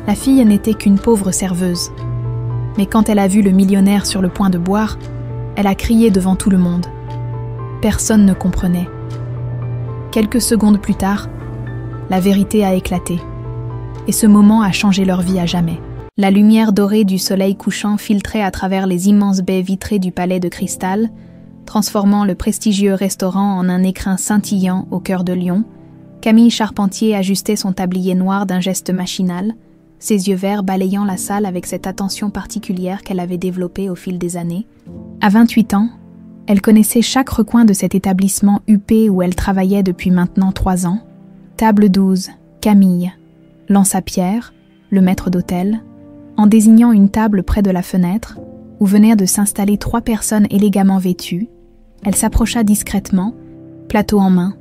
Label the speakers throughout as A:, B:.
A: La fille n'était qu'une pauvre serveuse. Mais quand elle a vu le millionnaire sur le point de boire, elle a crié devant tout le monde. Personne ne comprenait. Quelques secondes plus tard, la vérité a éclaté. Et ce moment a changé leur vie à jamais. La lumière dorée du soleil couchant filtrait à travers les immenses baies vitrées du palais de cristal, transformant le prestigieux restaurant en un écrin scintillant au cœur de Lyon. Camille Charpentier ajustait son tablier noir d'un geste machinal, ses yeux verts balayant la salle avec cette attention particulière qu'elle avait développée au fil des années. À 28 ans, elle connaissait chaque recoin de cet établissement huppé où elle travaillait depuis maintenant 3 ans. Table 12, Camille, lance à Pierre, le maître d'hôtel, en désignant une table près de la fenêtre, où venaient de s'installer 3 personnes élégamment vêtues. Elle s'approcha discrètement, plateau en main,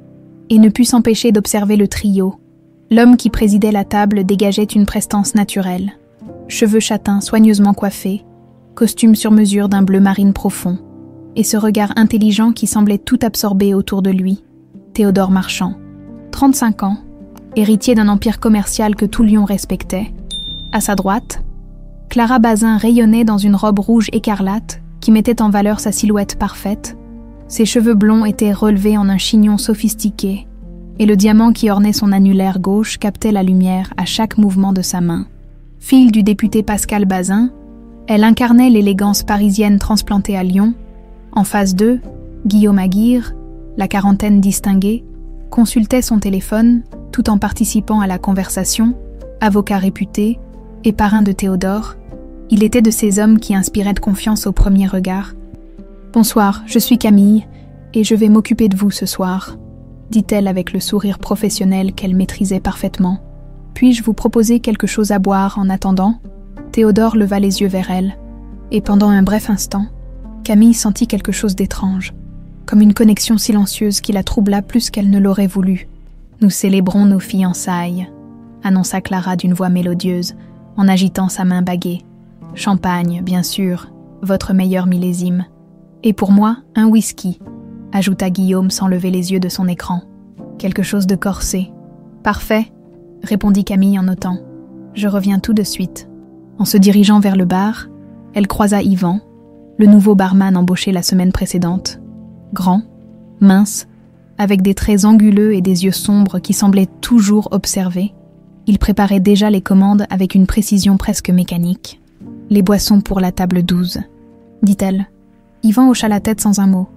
A: et ne put s'empêcher d'observer le trio. L'homme qui présidait la table dégageait une prestance naturelle. Cheveux châtains soigneusement coiffés, costume sur mesure d'un bleu marine profond, et ce regard intelligent qui semblait tout absorber autour de lui. Théodore Marchand, 35 ans, héritier d'un empire commercial que tout Lyon respectait. À sa droite, Clara Bazin rayonnait dans une robe rouge écarlate qui mettait en valeur sa silhouette parfaite. Ses cheveux blonds étaient relevés en un chignon sophistiqué, et le diamant qui ornait son annulaire gauche captait la lumière à chaque mouvement de sa main. Fille du député Pascal Bazin, elle incarnait l'élégance parisienne transplantée à Lyon. En face d'eux, Guillaume Aguirre, la quarantaine distinguée, consultait son téléphone tout en participant à la conversation, avocat réputé et parrain de Théodore. Il était de ces hommes qui inspiraient de confiance au premier regard. « Bonsoir, je suis Camille, et je vais m'occuper de vous ce soir », dit-elle avec le sourire professionnel qu'elle maîtrisait parfaitement. « Puis-je vous proposer quelque chose à boire en attendant ?» Théodore leva les yeux vers elle, et pendant un bref instant, Camille sentit quelque chose d'étrange, comme une connexion silencieuse qui la troubla plus qu'elle ne l'aurait voulu. « Nous célébrons nos fiançailles », annonça Clara d'une voix mélodieuse, en agitant sa main baguée. « Champagne, bien sûr, votre meilleur millésime. Et pour moi, un whisky », ajouta Guillaume sans lever les yeux de son écran. « Quelque chose de corsé. »« Parfait », répondit Camille en notant. « Je reviens tout de suite. » En se dirigeant vers le bar, elle croisa Yvan, le nouveau barman embauché la semaine précédente. Grand, mince, avec des traits anguleux et des yeux sombres qui semblaient toujours observer, il préparait déjà les commandes avec une précision presque mécanique. « Les boissons pour la table 12 », dit-elle. Yvan hocha la tête sans un mot.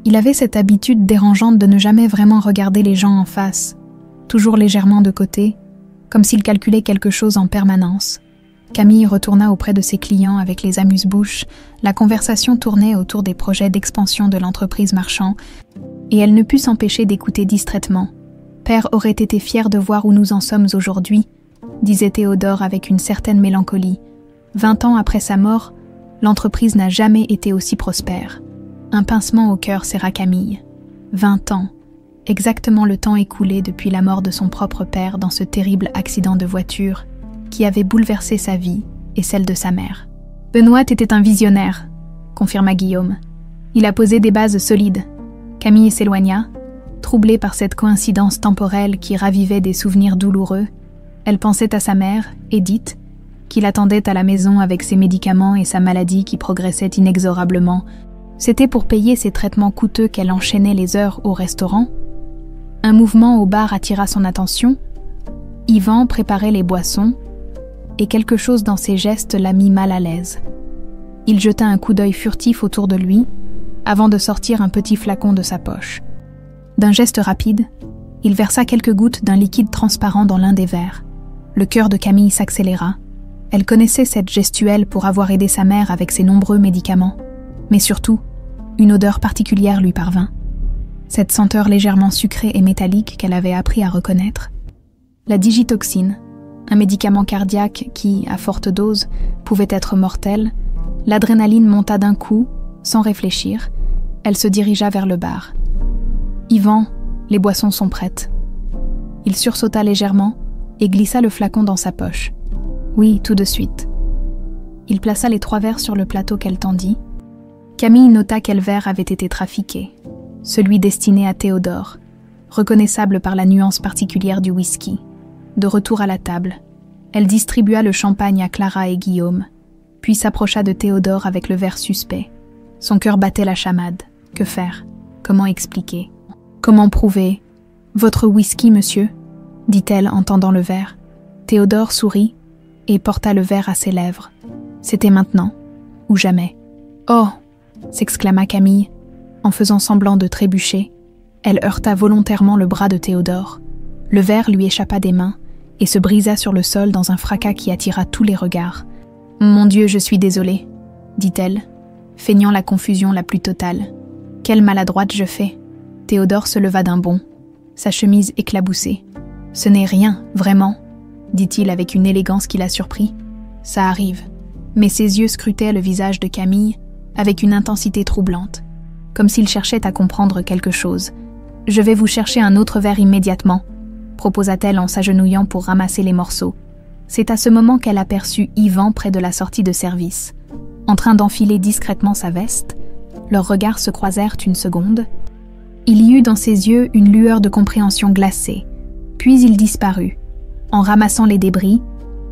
A: Il avait cette habitude dérangeante de ne jamais vraiment regarder les gens en face, toujours légèrement de côté, comme s'il calculait quelque chose en permanence. Camille retourna auprès de ses clients avec les amuse-bouches. La conversation tournait autour des projets d'expansion de l'entreprise Marchand, et elle ne put s'empêcher d'écouter distraitement. « Père aurait été fier de voir où nous en sommes aujourd'hui », disait Théodore avec une certaine mélancolie. 20 ans après sa mort, l'entreprise n'a jamais été aussi prospère. Un pincement au cœur serra Camille. 20 ans, exactement le temps écoulé depuis la mort de son propre père dans ce terrible accident de voiture qui avait bouleversé sa vie et celle de sa mère. Benoît était un visionnaire, confirma Guillaume. Il a posé des bases solides. Camille s'éloigna, troublée par cette coïncidence temporelle qui ravivait des souvenirs douloureux. Elle pensait à sa mère, Edith, qui l'attendait à la maison avec ses médicaments et sa maladie qui progressait inexorablement. C'était pour payer ses traitements coûteux qu'elle enchaînait les heures au restaurant. Un mouvement au bar attira son attention. Yvan préparait les boissons, et quelque chose dans ses gestes la mit mal à l'aise. Il jeta un coup d'œil furtif autour de lui, avant de sortir un petit flacon de sa poche. D'un geste rapide, il versa quelques gouttes d'un liquide transparent dans l'un des verres. Le cœur de Camille s'accéléra. Elle connaissait cette gestuelle pour avoir aidé sa mère avec ses nombreux médicaments. Mais surtout, une odeur particulière lui parvint. Cette senteur légèrement sucrée et métallique qu'elle avait appris à reconnaître. La digitoxine, un médicament cardiaque qui, à forte dose, pouvait être mortel. L'adrénaline monta d'un coup, sans réfléchir. Elle se dirigea vers le bar. « Yvan, les boissons sont prêtes. » Il sursauta légèrement et glissa le flacon dans sa poche. « Oui, tout de suite. » Il plaça les 3 verres sur le plateau qu'elle tendit. Camille nota quel verre avait été trafiqué, celui destiné à Théodore, reconnaissable par la nuance particulière du whisky. De retour à la table, Elle distribua le champagne à Clara et Guillaume, puis s'approcha de Théodore avec le verre suspect. Son cœur battait la chamade. Que faire? Comment expliquer? Comment prouver? Votre whisky, monsieur, dit-elle en tendant le verre. Théodore sourit et porta le verre à ses lèvres. C'était maintenant, ou jamais. Oh! S'exclama Camille, en faisant semblant de trébucher. Elle heurta volontairement le bras de Théodore. Le verre lui échappa des mains et se brisa sur le sol dans un fracas qui attira tous les regards. « Mon Dieu, je suis désolée, » dit-elle, feignant la confusion la plus totale. « Quelle maladroite je fais !» Théodore se leva d'un bond, sa chemise éclaboussée. « Ce n'est rien, vraiment, » dit-il avec une élégance qui la surprit. « Ça arrive. » Mais ses yeux scrutaient le visage de Camille avec une intensité troublante, comme s'il cherchait à comprendre quelque chose. « Je vais vous chercher un autre verre immédiatement, » proposa-t-elle en s'agenouillant pour ramasser les morceaux. C'est à ce moment qu'elle aperçut Yvan près de la sortie de service. En train d'enfiler discrètement sa veste, leurs regards se croisèrent une seconde. Il y eut dans ses yeux une lueur de compréhension glacée, puis il disparut. En ramassant les débris,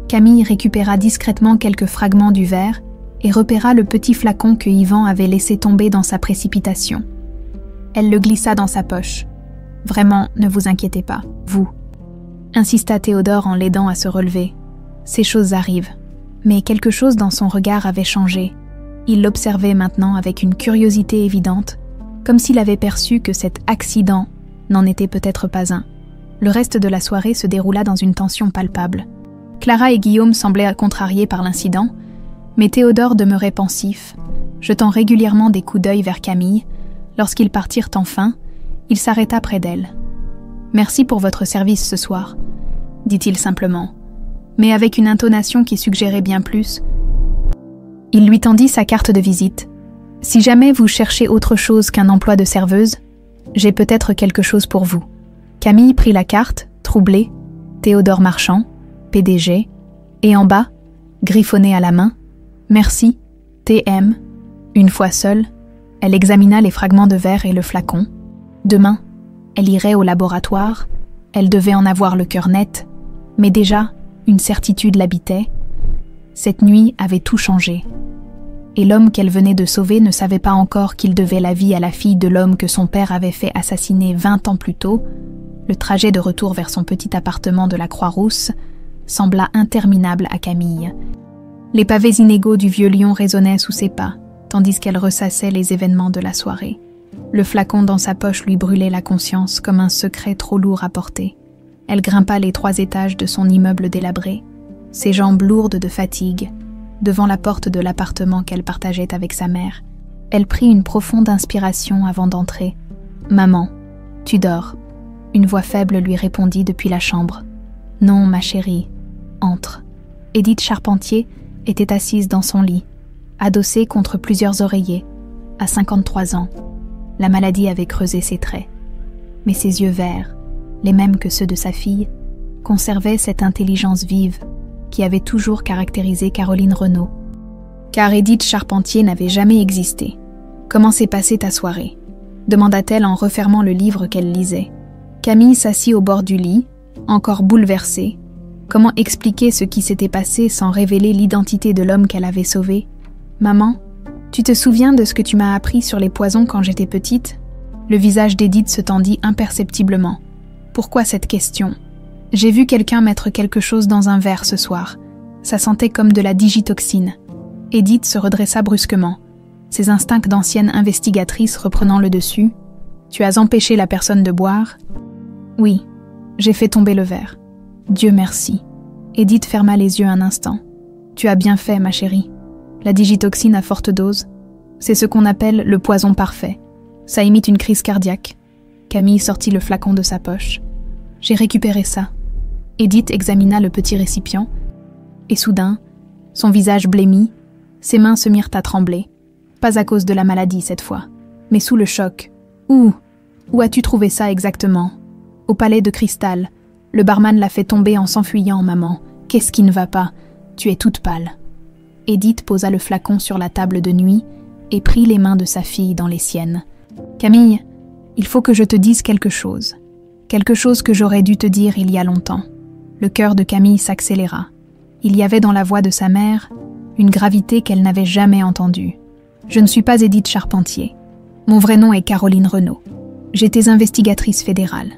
A: Camille récupéra discrètement quelques fragments du verre et repéra le petit flacon que Yvan avait laissé tomber dans sa précipitation. Elle le glissa dans sa poche. « Vraiment, ne vous inquiétez pas, vous. » insista Théodore en l'aidant à se relever. Ces choses arrivent. Mais quelque chose dans son regard avait changé. Il l'observait maintenant avec une curiosité évidente, comme s'il avait perçu que cet accident n'en était peut-être pas un. Le reste de la soirée se déroula dans une tension palpable. Clara et Guillaume semblaient contrariés par l'incident, mais Théodore demeurait pensif, jetant régulièrement des coups d'œil vers Camille. Lorsqu'ils partirent enfin, il s'arrêta près d'elle. « Merci pour votre service ce soir », dit-il simplement, mais avec une intonation qui suggérait bien plus. Il lui tendit sa carte de visite. « Si jamais vous cherchez autre chose qu'un emploi de serveuse, j'ai peut-être quelque chose pour vous. » Camille prit la carte, troublée, Théodore Marchand, PDG, et en bas, griffonné à la main, « Merci, TM ». Une fois seule, elle examina les fragments de verre et le flacon. Demain, elle irait au laboratoire, elle devait en avoir le cœur net, mais déjà, une certitude l'habitait. Cette nuit avait tout changé. Et l'homme qu'elle venait de sauver ne savait pas encore qu'il devait la vie à la fille de l'homme que son père avait fait assassiner 20 ans plus tôt. Le trajet de retour vers son petit appartement de la Croix-Rousse sembla interminable à Camille. Les pavés inégaux du vieux Lyon résonnaient sous ses pas, tandis qu'elle ressassait les événements de la soirée. Le flacon dans sa poche lui brûlait la conscience comme un secret trop lourd à porter. Elle grimpa les 3 étages de son immeuble délabré, ses jambes lourdes de fatigue, devant la porte de l'appartement qu'elle partageait avec sa mère. Elle prit une profonde inspiration avant d'entrer. « Maman, tu dors ?» Une voix faible lui répondit depuis la chambre. « Non, ma chérie, entre. » Édith Charpentier était assise dans son lit, adossée contre plusieurs oreillers, à 53 ans. La maladie avait creusé ses traits, mais ses yeux verts, les mêmes que ceux de sa fille, conservaient cette intelligence vive qui avait toujours caractérisé Caroline Renaud. Car Édith Charpentier n'avait jamais existé. « Comment s'est passée ta soirée ?» demanda-t-elle en refermant le livre qu'elle lisait. Camille s'assit au bord du lit, encore bouleversée. Comment expliquer ce qui s'était passé sans révéler l'identité de l'homme qu'elle avait sauvé ? « Maman, tu te souviens de ce que tu m'as appris sur les poisons quand j'étais petite ?» Le visage d'Édith se tendit imperceptiblement. « Pourquoi cette question ? J'ai vu quelqu'un mettre quelque chose dans un verre ce soir. Ça sentait comme de la digitoxine. » Édith se redressa brusquement, ses instincts d'ancienne investigatrice reprenant le dessus. « Tu as empêché la personne de boire ?»« Oui, j'ai fait tomber le verre. Dieu merci. » Édith ferma les yeux un instant. « Tu as bien fait, ma chérie. La digitoxine à forte dose, c'est ce qu'on appelle le poison parfait. Ça imite une crise cardiaque. » Camille sortit le flacon de sa poche. « J'ai récupéré ça. » Édith examina le petit récipient, et soudain, son visage blêmit, ses mains se mirent à trembler. Pas à cause de la maladie cette fois, mais sous le choc. « Où as-tu trouvé ça exactement ?»« Au Palais de Cristal. Le barman l'a fait tomber en s'enfuyant, maman. Qu'est-ce qui ne va pas ? Tu es toute pâle. » Édith posa le flacon sur la table de nuit et prit les mains de sa fille dans les siennes. « Camille, il faut que je te dise quelque chose. Quelque chose que j'aurais dû te dire il y a longtemps. » Le cœur de Camille s'accéléra. Il y avait dans la voix de sa mère une gravité qu'elle n'avait jamais entendue. Je ne suis pas Édith Charpentier. Mon vrai nom est Caroline Renaud. J'étais investigatrice fédérale,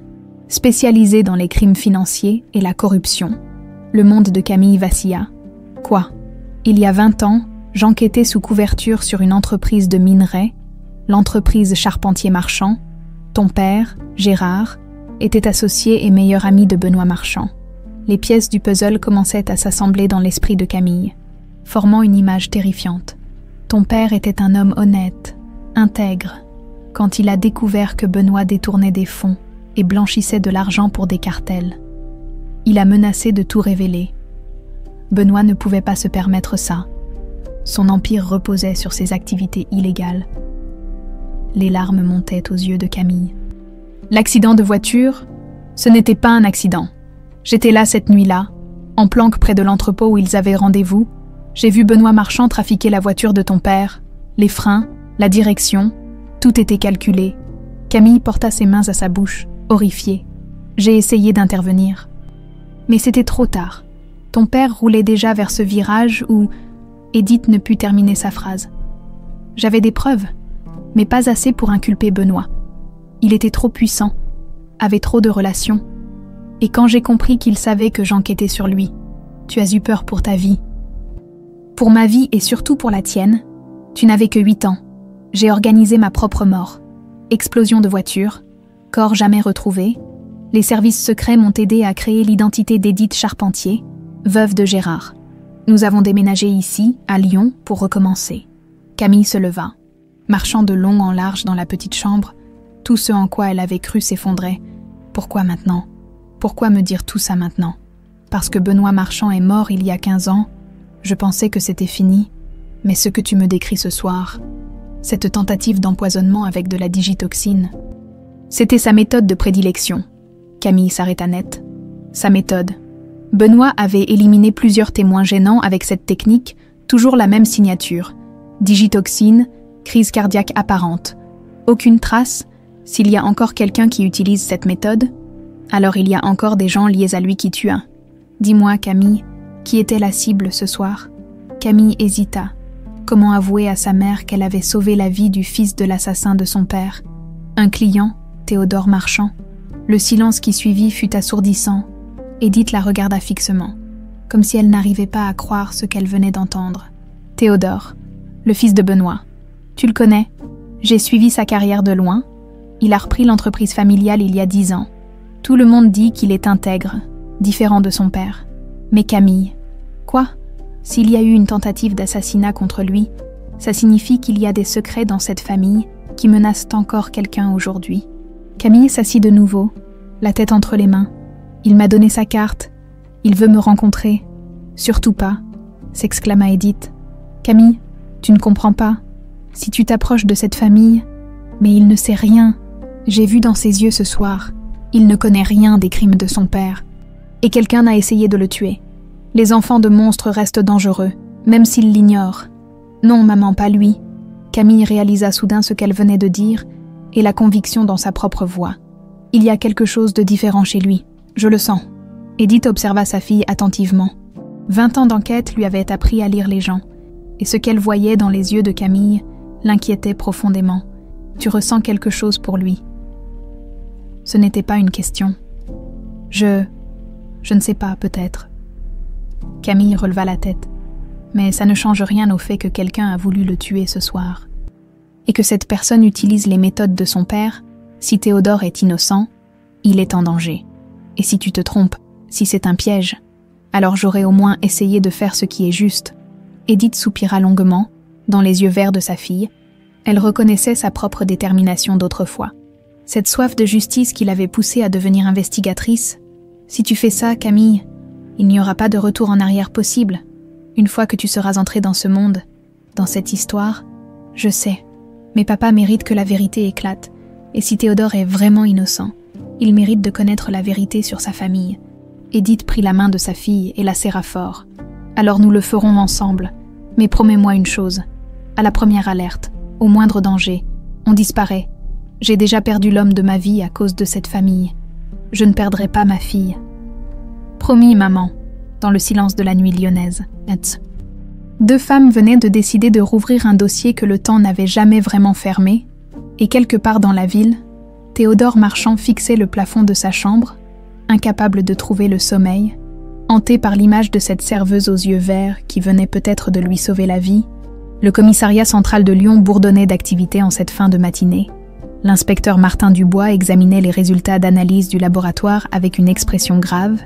A: spécialisée dans les crimes financiers et la corruption. Le monde de Camille vacilla. Quoi? Il y a 20 ans, j'enquêtais sous couverture sur une entreprise de minerais, l'entreprise Charpentier Marchand. Ton père, Gérard, était associé et meilleur ami de Benoît Marchand. Les pièces du puzzle commençaient à s'assembler dans l'esprit de Camille, formant une image terrifiante. Ton père était un homme honnête, intègre, quand il a découvert que Benoît détournait des fonds et blanchissait de l'argent pour des cartels. Il a menacé de tout révéler. Benoît ne pouvait pas se permettre ça. Son empire reposait sur ses activités illégales. Les larmes montaient aux yeux de Camille. L'accident de voiture, ce n'était pas un accident. J'étais là cette nuit-là, en planque près de l'entrepôt où ils avaient rendez-vous. J'ai vu Benoît Marchand trafiquer la voiture de ton père. Les freins, la direction, tout était calculé. Camille porta ses mains à sa bouche, horrifiée. J'ai essayé d'intervenir. Mais c'était trop tard. Ton père roulait déjà vers ce virage où Édith ne put terminer sa phrase. J'avais des preuves, mais pas assez pour inculper Benoît. Il était trop puissant, avait trop de relations. Et quand j'ai compris qu'il savait que j'enquêtais sur lui, tu as eu peur pour ta vie. Pour ma vie et surtout pour la tienne, tu n'avais que 8 ans. J'ai organisé ma propre mort. Explosion de voiture, corps jamais retrouvé. Les services secrets m'ont aidé à créer l'identité d'Édith Charpentier, veuve de Gérard. Nous avons déménagé ici, à Lyon, pour recommencer. Camille se leva, marchant de long en large dans la petite chambre. Tout ce en quoi elle avait cru s'effondrait. Pourquoi maintenant? Pourquoi me dire tout ça maintenant? Parce que Benoît Marchand est mort il y a 15 ans, je pensais que c'était fini. Mais ce que tu me décris ce soir, cette tentative d'empoisonnement avec de la digitoxine, c'était sa méthode de prédilection. Camille s'arrêta net. Sa méthode. Benoît avait éliminé plusieurs témoins gênants avec cette technique, toujours la même signature. Digitoxine, crise cardiaque apparente. Aucune trace. S'il y a encore quelqu'un qui utilise cette méthode, alors il y a encore des gens liés à lui qui tuent. Dis-moi, Camille, qui était la cible ce soir? Camille hésita. Comment avouer à sa mère qu'elle avait sauvé la vie du fils de l'assassin de son père? Un client, Théodore Marchand. Le silence qui suivit fut assourdissant. Édith la regarda fixement, comme si elle n'arrivait pas à croire ce qu'elle venait d'entendre. Théodore, le fils de Benoît. Tu le connais? J'ai suivi sa carrière de loin. Il a repris l'entreprise familiale il y a 10 ans. Tout le monde dit qu'il est intègre, différent de son père. Mais Camille, quoi? S'il y a eu une tentative d'assassinat contre lui, ça signifie qu'il y a des secrets dans cette famille qui menacent encore quelqu'un aujourd'hui. Camille s'assit de nouveau, la tête entre les mains. Il m'a donné sa carte. Il veut me rencontrer. Surtout pas, s'exclama Édith. Camille, tu ne comprends pas. Si tu t'approches de cette famille, mais il ne sait rien. J'ai vu dans ses yeux ce soir. Il ne connaît rien des crimes de son père. Et quelqu'un a essayé de le tuer. Les enfants de monstres restent dangereux, même s'ils l'ignorent. Non, maman, pas lui. Camille réalisa soudain ce qu'elle venait de dire et la conviction dans sa propre voix. Il y a quelque chose de différent chez lui. Je le sens. Édith observa sa fille attentivement. 20 ans d'enquête lui avaient appris à lire les gens, et ce qu'elle voyait dans les yeux de Camille l'inquiétait profondément. Tu ressens quelque chose pour lui. Ce n'était pas une question. Je ne sais pas, peut-être. Camille releva la tête. Mais ça ne change rien au fait que quelqu'un a voulu le tuer ce soir. Et que cette personne utilise les méthodes de son père. Si Théodore est innocent, il est en danger. Et si tu te trompes, si c'est un piège, alors j'aurais au moins essayé de faire ce qui est juste. Édith soupira longuement, dans les yeux verts de sa fille. Elle reconnaissait sa propre détermination d'autrefois. Cette soif de justice qui l'avait poussée à devenir investigatrice. Si tu fais ça, Camille, il n'y aura pas de retour en arrière possible. Une fois que tu seras entrée dans ce monde, dans cette histoire, je sais. Mais papa mérite que la vérité éclate. Et si Théodore est vraiment innocent, il mérite de connaître la vérité sur sa famille. Édith prit la main de sa fille et la serra fort. Alors nous le ferons ensemble. Mais promets-moi une chose. À la première alerte, au moindre danger, on disparaît. J'ai déjà perdu l'homme de ma vie à cause de cette famille. Je ne perdrai pas ma fille. Promis, maman. dans le silence de la nuit lyonnaise. Deux femmes venaient de décider de rouvrir un dossier que le temps n'avait jamais vraiment fermé, et quelque part dans la ville, Théodore Marchand fixait le plafond de sa chambre, incapable de trouver le sommeil, hanté par l'image de cette serveuse aux yeux verts qui venait peut-être de lui sauver la vie. Le commissariat central de Lyon bourdonnait d'activité en cette fin de matinée. L'inspecteur Martin Dubois examinait les résultats d'analyse du laboratoire avec une expression grave.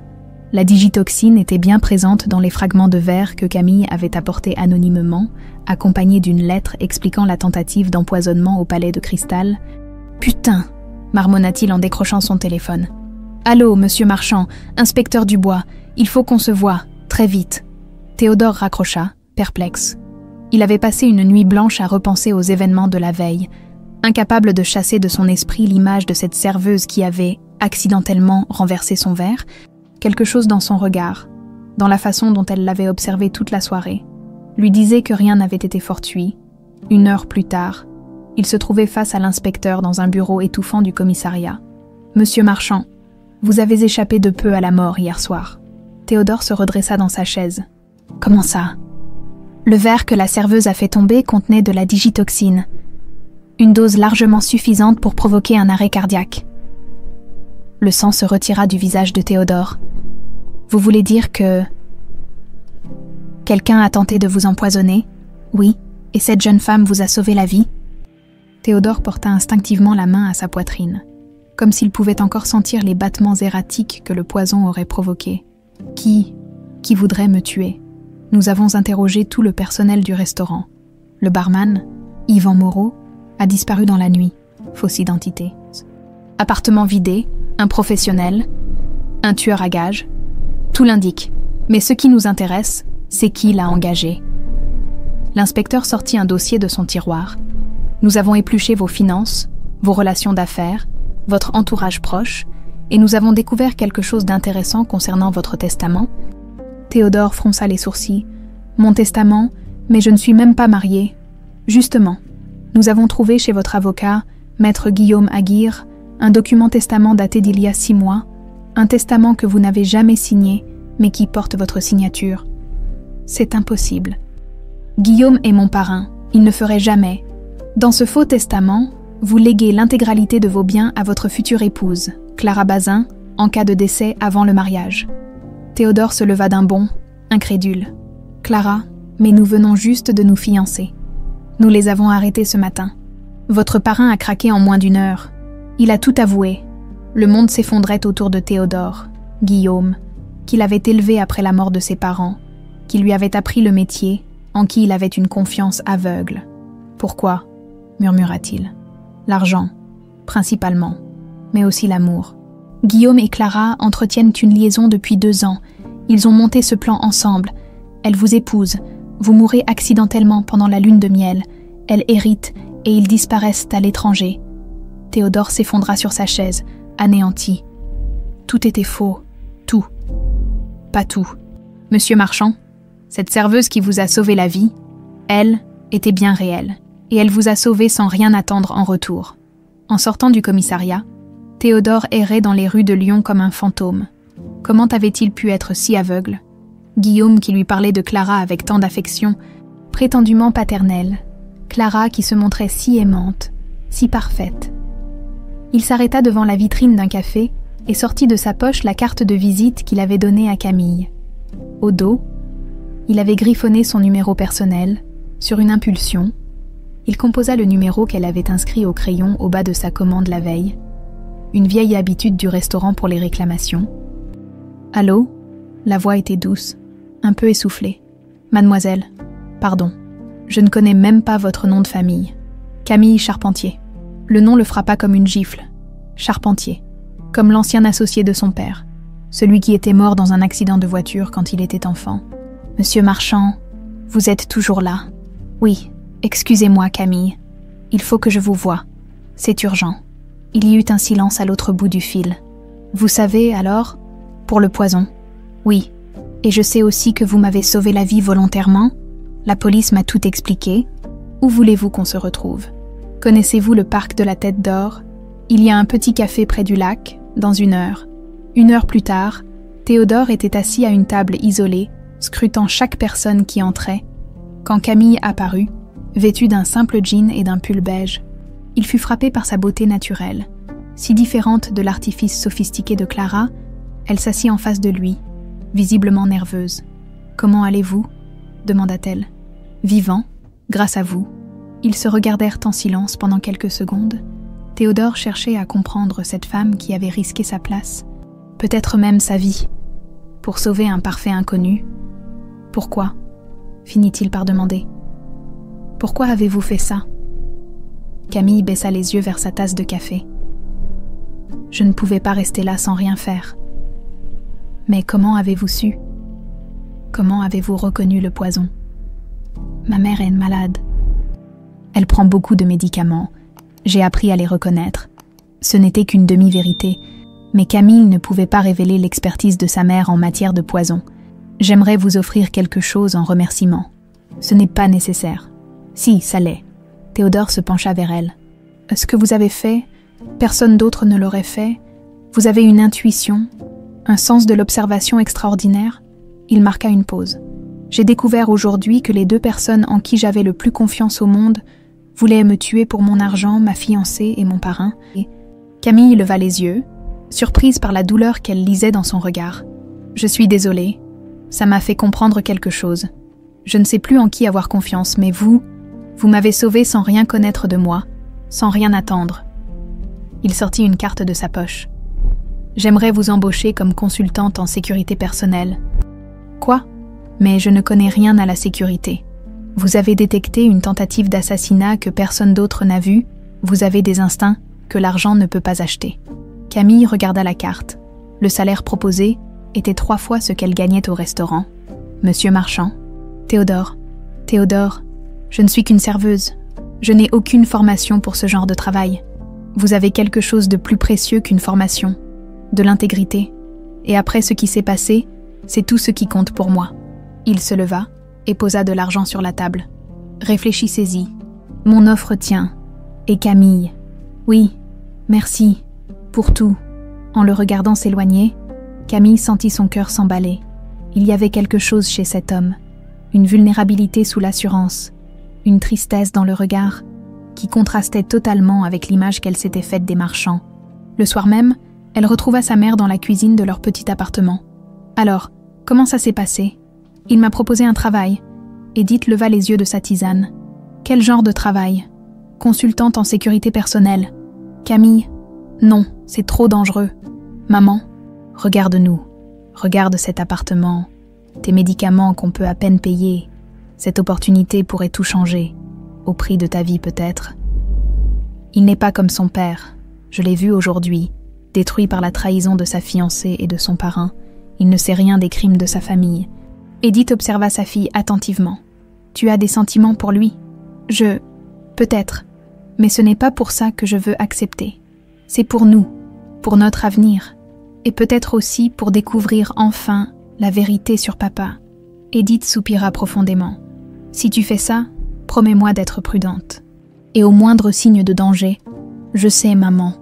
A: La digitoxine était bien présente dans les fragments de verre que Camille avait apportés anonymement, accompagnés d'une lettre expliquant la tentative d'empoisonnement au palais de cristal. « Putain !» marmonna-t-il en décrochant son téléphone. « Allô, monsieur Marchand, inspecteur Dubois, il faut qu'on se voie, très vite. » Théodore raccrocha, perplexe. Il avait passé une nuit blanche à repenser aux événements de la veille, incapable de chasser de son esprit l'image de cette serveuse qui avait, accidentellement, renversé son verre, quelque chose dans son regard, dans la façon dont elle l'avait observé toute la soirée, lui disait que rien n'avait été fortuit. 1 heure plus tard, il se trouvait face à l'inspecteur dans un bureau étouffant du commissariat. « Monsieur Marchand, vous avez échappé de peu à la mort hier soir. » Théodore se redressa dans sa chaise. « Comment ça ?» Le verre que la serveuse a fait tomber contenait de la digitoxine, une dose largement suffisante pour provoquer un arrêt cardiaque. Le sang se retira du visage de Théodore. « Vous voulez dire que... quelqu'un a tenté de vous empoisonner ? Oui, et cette jeune femme vous a sauvé la vie ?» Théodore porta instinctivement la main à sa poitrine, comme s'il pouvait encore sentir les battements erratiques que le poison aurait provoqués. « Qui voudrait me tuer ? Nous avons interrogé tout le personnel du restaurant. Le barman, Yvan Moreau, a disparu dans la nuit. Fausse identité. Appartement vidé, un professionnel, un tueur à gages. Tout l'indique. Mais ce qui nous intéresse, c'est qui l'a engagé. » L'inspecteur sortit un dossier de son tiroir. « Nous avons épluché vos finances, vos relations d'affaires, votre entourage proche, et nous avons découvert quelque chose d'intéressant concernant votre testament. » Théodore fronça les sourcils. « Mon testament, mais je ne suis même pas marié. » « Justement, nous avons trouvé chez votre avocat, maître Guillaume Aguirre, un document testament daté d'il y a 6 mois, un testament que vous n'avez jamais signé, mais qui porte votre signature. C'est impossible. Guillaume est mon parrain, il ne ferait jamais. Dans ce faux testament, vous léguez l'intégralité de vos biens à votre future épouse, Clara Bazin, en cas de décès avant le mariage. » Théodore se leva d'un bond, incrédule. « Clara, mais nous venons juste de nous fiancer. Nous les avons arrêtés ce matin. Votre parrain a craqué en moins d'1 heure. Il a tout avoué. » Le monde s'effondrait autour de Théodore, Guillaume, qu'il avait élevé après la mort de ses parents, qui lui avait appris le métier, en qui il avait une confiance aveugle. « Pourquoi ?» murmura-t-il. « L'argent, principalement, mais aussi l'amour. Guillaume et Clara entretiennent une liaison depuis 2 ans. Ils ont monté ce plan ensemble. Elle vous épouse. Vous mourrez accidentellement pendant la lune de miel. Elle hérite et ils disparaissent à l'étranger. » Théodore s'effondra sur sa chaise, anéanti. Tout était faux. Tout. Pas tout. Monsieur Marchand, cette serveuse qui vous a sauvé la vie, elle était bien réelle, et elle vous a sauvé sans rien attendre en retour. En sortant du commissariat, Théodore errait dans les rues de Lyon comme un fantôme. Comment avait-il pu être si aveugle ? Guillaume qui lui parlait de Clara avec tant d'affection, prétendument paternelle. Clara qui se montrait si aimante, si parfaite. Il s'arrêta devant la vitrine d'un café et sortit de sa poche la carte de visite qu'il avait donnée à Camille. Au dos, il avait griffonné son numéro personnel. Sur une impulsion, il composa le numéro qu'elle avait inscrit au crayon au bas de sa commande la veille. Une vieille habitude du restaurant pour les réclamations. « Allô ?» La voix était douce, un peu essoufflée. « Mademoiselle, pardon, je ne connais même pas votre nom de famille. Camille Charpentier. » Le nom le frappa comme une gifle. Charpentier, comme l'ancien associé de son père, celui qui était mort dans un accident de voiture quand il était enfant. « Monsieur Marchand, vous êtes toujours là. » « Oui, excusez-moi Camille. Il faut que je vous voie. C'est urgent. » Il y eut un silence à l'autre bout du fil. « Vous savez, alors, pour le poison. » « Oui, et je sais aussi que vous m'avez sauvé la vie volontairement. La police m'a tout expliqué. Où voulez-vous qu'on se retrouve ? Connaissez-vous le parc de la Tête d'Or ? Il y a un petit café près du lac, dans 1 heure. 1 heure plus tard, Théodore était assis à une table isolée, scrutant chaque personne qui entrait, quand Camille apparut, vêtue d'un simple jean et d'un pull beige. Il fut frappé par sa beauté naturelle. Si différente de l'artifice sophistiqué de Clara, elle s'assit en face de lui, visiblement nerveuse. « Comment allez-vous » demanda-t-elle. « Vivant, grâce à vous. » Ils se regardèrent en silence pendant quelques secondes. Théodore cherchait à comprendre cette femme qui avait risqué sa place, peut-être même sa vie, pour sauver un parfait inconnu. « Pourquoi » finit-il par demander. « Pourquoi avez-vous fait ça » Camille baissa les yeux vers sa tasse de café. « Je ne pouvais pas rester là sans rien faire. » « Mais comment avez-vous su ? Comment avez-vous reconnu le poison ? » « Ma mère est malade. Elle prend beaucoup de médicaments. J'ai appris à les reconnaître. Ce n'était qu'une demi-vérité, mais Camille ne pouvait pas révéler l'expertise de sa mère en matière de poison. J'aimerais vous offrir quelque chose en remerciement. Ce n'est pas nécessaire. Si, ça l'est. Théodore se pencha vers elle. Ce que vous avez fait, personne d'autre ne l'aurait fait. Vous avez une intuition, un sens de l'observation extraordinaire. Il marqua une pause. J'ai découvert aujourd'hui que les deux personnes en qui j'avais le plus confiance au monde voulaient me tuer pour mon argent, ma fiancée et mon parrain. Camille leva les yeux, surprise par la douleur qu'elle lisait dans son regard. Je suis désolée. Ça m'a fait comprendre quelque chose. Je ne sais plus en qui avoir confiance, mais vous m'avez sauvée sans rien connaître de moi, sans rien attendre. Il sortit une carte de sa poche. J'aimerais vous embaucher comme consultante en sécurité personnelle. Quoi ? Mais je ne connais rien à la sécurité. Vous avez détecté une tentative d'assassinat que personne d'autre n'a vue. Vous avez des instincts que l'argent ne peut pas acheter. Camille regarda la carte. Le salaire proposé était 3 fois ce qu'elle gagnait au restaurant. Monsieur Marchand. Théodore, je ne suis qu'une serveuse. Je n'ai aucune formation pour ce genre de travail. Vous avez quelque chose de plus précieux qu'une formation. De l'intégrité. Et après ce qui s'est passé, c'est tout ce qui compte pour moi. Il se leva et posa de l'argent sur la table. Réfléchissez-y. Mon offre tient. Et Camille. Oui, merci. Pour tout. En le regardant s'éloigner, Camille sentit son cœur s'emballer. Il y avait quelque chose chez cet homme. Une vulnérabilité sous l'assurance. Une tristesse dans le regard qui contrastait totalement avec l'image qu'elle s'était faite des marchands. Le soir même, elle retrouva sa mère dans la cuisine de leur petit appartement. Alors, comment ça s'est passé ? Il m'a proposé un travail. Edith leva les yeux de sa tisane. Quel genre de travail ? Consultante en sécurité personnelle. Camille ? Non, c'est trop dangereux. Maman ? Regarde-nous. Regarde cet appartement. Tes médicaments qu'on peut à peine payer. Cette opportunité pourrait tout changer. Au prix de ta vie peut-être. Il n'est pas comme son père. Je l'ai vu aujourd'hui. Détruit par la trahison de sa fiancée et de son parrain, il ne sait rien des crimes de sa famille. Edith observa sa fille attentivement. « Tu as des sentiments pour lui ? Peut-être. Mais ce n'est pas pour ça que je veux accepter. C'est pour nous, pour notre avenir, et peut-être aussi pour découvrir enfin la vérité sur papa. » Edith soupira profondément. « Si tu fais ça, promets-moi d'être prudente. Et au moindre signe de danger, je sais, maman,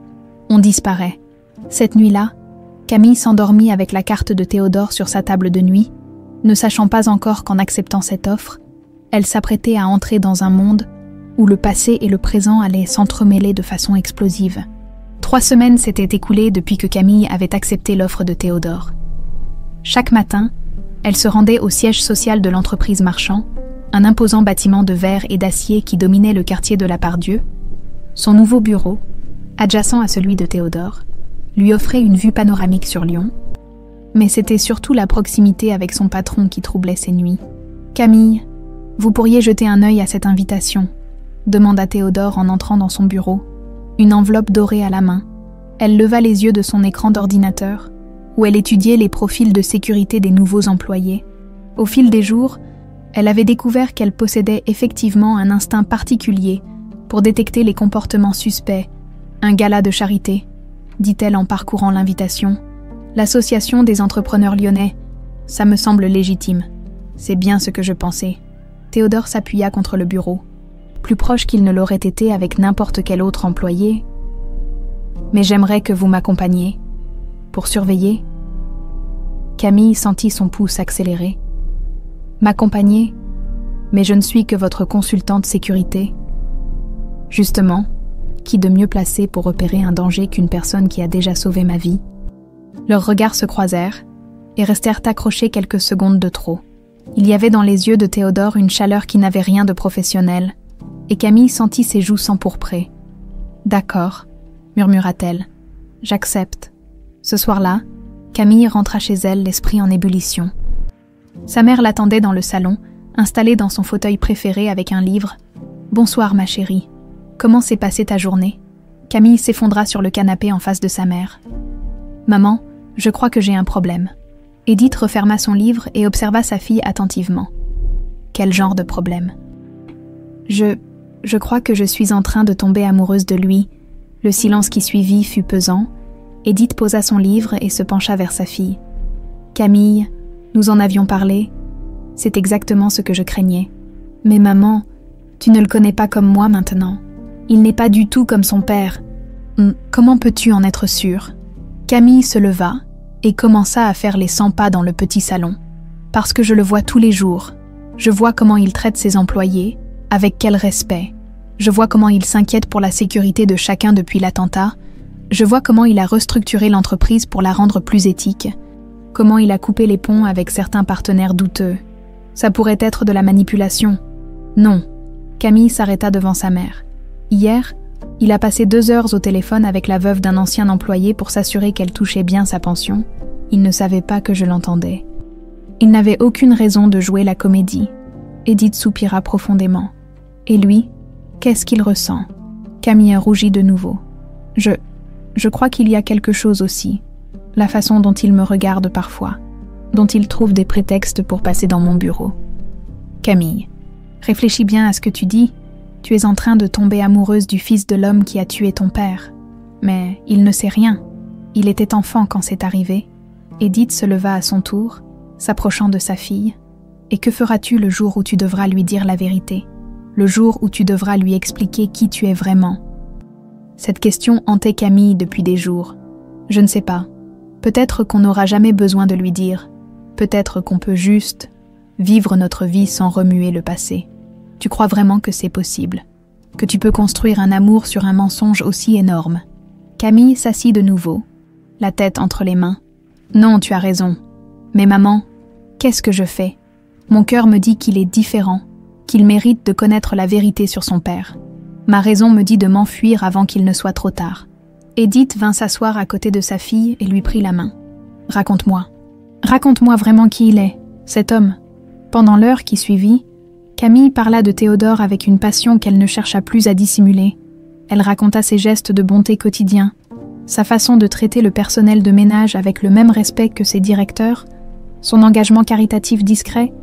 A: on disparaît. » Cette nuit-là, Camille s'endormit avec la carte de Théodore sur sa table de nuit, ne sachant pas encore qu'en acceptant cette offre, elle s'apprêtait à entrer dans un monde où le passé et le présent allaient s'entremêler de façon explosive. 3 semaines s'étaient écoulées depuis que Camille avait accepté l'offre de Théodore. Chaque matin, elle se rendait au siège social de l'entreprise Marchand, un imposant bâtiment de verre et d'acier qui dominait le quartier de la Part-Dieu. Son nouveau bureau, adjacent à celui de Théodore, lui offrait une vue panoramique sur Lyon, mais c'était surtout la proximité avec son patron qui troublait ses nuits. « Camille, vous pourriez jeter un œil à cette invitation ?» demanda Théodore en entrant dans son bureau, une enveloppe dorée à la main. Elle leva les yeux de son écran d'ordinateur, où elle étudiait les profils de sécurité des nouveaux employés. Au fil des jours, elle avait découvert qu'elle possédait effectivement un instinct particulier pour détecter les comportements suspects. Un gala de charité, dit-elle en parcourant l'invitation. L'association des entrepreneurs lyonnais, ça me semble légitime. C'est bien ce que je pensais. Théodore s'appuya contre le bureau, plus proche qu'il ne l'aurait été avec n'importe quel autre employé. Mais j'aimerais que vous m'accompagniez. Pour surveiller. Camille sentit son pouls s'accélérer. « M'accompagner? Mais je ne suis que votre consultante sécurité. » Justement, qui de mieux placé pour repérer un danger qu'une personne qui a déjà sauvé ma vie? Leurs regards se croisèrent et restèrent accrochés quelques secondes de trop. Il y avait dans les yeux de Théodore une chaleur qui n'avait rien de professionnel, et Camille sentit ses joues s'empourprer. « D'accord, » murmura-t-elle. « J'accepte. » Ce soir-là, Camille rentra chez elle, l'esprit en ébullition. Sa mère l'attendait dans le salon, installée dans son fauteuil préféré avec un livre. « Bonsoir, ma chérie. Comment s'est passée ta journée ?» Camille s'effondra sur le canapé en face de sa mère. « Maman, je crois que j'ai un problème. » Edith referma son livre et observa sa fille attentivement. « Quel genre de problème ?»« Je crois que je suis en train de tomber amoureuse de lui. » Le silence qui suivit fut pesant. Edith posa son livre et se pencha vers sa fille. « Camille, nous en avions parlé. C'est exactement ce que je craignais. Mais maman, tu ne le connais pas comme moi maintenant. Il n'est pas du tout comme son père. Comment peux-tu en être sûre ?» Camille se leva et commença à faire les 100 pas dans le petit salon. « Parce que je le vois tous les jours. Je vois comment il traite ses employés, avec quel respect. Je vois comment il s'inquiète pour la sécurité de chacun depuis l'attentat. Je vois comment il a restructuré l'entreprise pour la rendre plus éthique. Comment il a coupé les ponts avec certains partenaires douteux. Ça pourrait être de la manipulation. Non. » Camille s'arrêta devant sa mère. Hier, il a passé 2 heures au téléphone avec la veuve d'un ancien employé pour s'assurer qu'elle touchait bien sa pension. Il ne savait pas que je l'entendais. Il n'avait aucune raison de jouer la comédie. Edith soupira profondément. Et lui, qu'est-ce qu'il ressent? Camille rougit de nouveau. Je crois qu'il y a quelque chose aussi. La façon dont il me regarde parfois. Dont il trouve des prétextes pour passer dans mon bureau. Camille, réfléchis bien à ce que tu dis. Tu es en train de tomber amoureuse du fils de l'homme qui a tué ton père. Mais il ne sait rien. Il était enfant quand c'est arrivé. Edith se leva à son tour, s'approchant de sa fille. Et que feras-tu le jour où tu devras lui dire la vérité? Le jour où tu devras lui expliquer qui tu es vraiment? Cette question hantait Camille depuis des jours. Je ne sais pas. Peut-être qu'on n'aura jamais besoin de lui dire. Peut-être qu'on peut juste vivre notre vie sans remuer le passé. Tu crois vraiment que c'est possible? Que tu peux construire un amour sur un mensonge aussi énorme? Camille s'assit de nouveau, la tête entre les mains. Non, tu as raison. Mais maman, qu'est-ce que je fais? Mon cœur me dit qu'il est différent, qu'il mérite de connaître la vérité sur son père. Ma raison me dit de m'enfuir avant qu'il ne soit trop tard. Edith vint s'asseoir à côté de sa fille et lui prit la main. Raconte-moi. Raconte-moi vraiment qui il est, cet homme. Pendant l'heure qui suivit, Camille parla de Théodore avec une passion qu'elle ne chercha plus à dissimuler. Elle raconta ses gestes de bonté quotidiens, sa façon de traiter le personnel de ménage avec le même respect que ses directeurs, son engagement caritatif discret,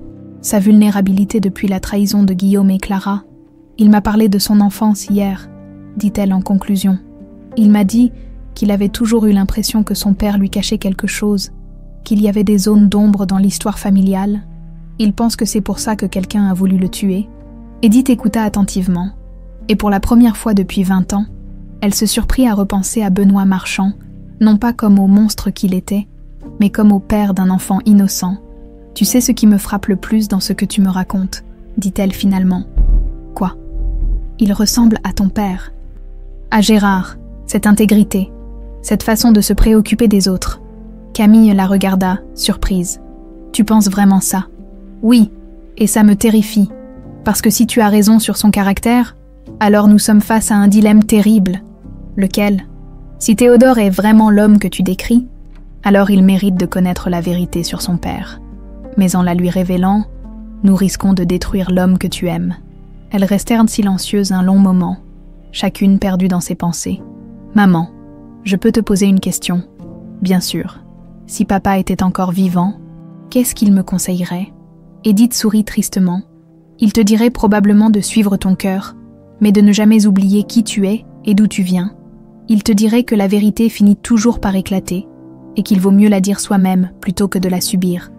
A: sa vulnérabilité depuis la trahison de Guillaume et Clara. « Il m'a parlé de son enfance hier, » dit-elle en conclusion. « Il m'a dit qu'il avait toujours eu l'impression que son père lui cachait quelque chose, qu'il y avait des zones d'ombre dans l'histoire familiale. Il pense que c'est pour ça que quelqu'un a voulu le tuer. » Edith écouta attentivement, et pour la première fois depuis 20 ans, elle se surprit à repenser à Benoît Marchand, non pas comme au monstre qu'il était, mais comme au père d'un enfant innocent. « Tu sais ce qui me frappe le plus dans ce que tu me racontes, » dit-elle finalement. « Quoi ? Il ressemble à ton père. À Gérard, cette intégrité, cette façon de se préoccuper des autres. » Camille la regarda, surprise. « Tu penses vraiment ça ? » « Oui, et ça me terrifie, parce que si tu as raison sur son caractère, alors nous sommes face à un dilemme terrible. Lequel ? Si Théodore est vraiment l'homme que tu décris, alors il mérite de connaître la vérité sur son père. Mais en la lui révélant, nous risquons de détruire l'homme que tu aimes. » Elles restèrent silencieuses un long moment, chacune perdue dans ses pensées. « Maman, je peux te poser une question ? » « Bien sûr. Si papa était encore vivant, qu'est-ce qu'il me conseillerait ?» Edith sourit tristement. « Il te dirait probablement de suivre ton cœur, mais de ne jamais oublier qui tu es et d'où tu viens. Il te dirait que la vérité finit toujours par éclater, et qu'il vaut mieux la dire soi-même plutôt que de la subir.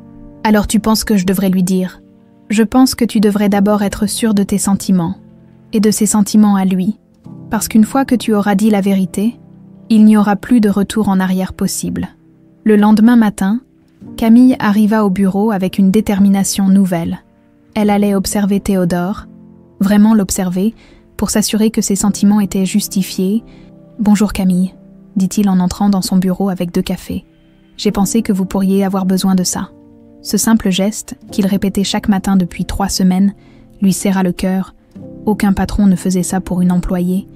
A: Alors tu penses que je devrais lui dire ? Je pense que tu devrais d'abord être sûre de tes sentiments, et de ses sentiments à lui, parce qu'une fois que tu auras dit la vérité, il n'y aura plus de retour en arrière possible. » Le lendemain matin, Camille arriva au bureau avec une détermination nouvelle. Elle allait observer Théodore, vraiment l'observer, pour s'assurer que ses sentiments étaient justifiés. « Bonjour Camille », dit-il en entrant dans son bureau avec 2 cafés. « J'ai pensé que vous pourriez avoir besoin de ça. » Ce simple geste, qu'il répétait chaque matin depuis 3 semaines, lui serra le cœur. Aucun patron ne faisait ça pour une employée.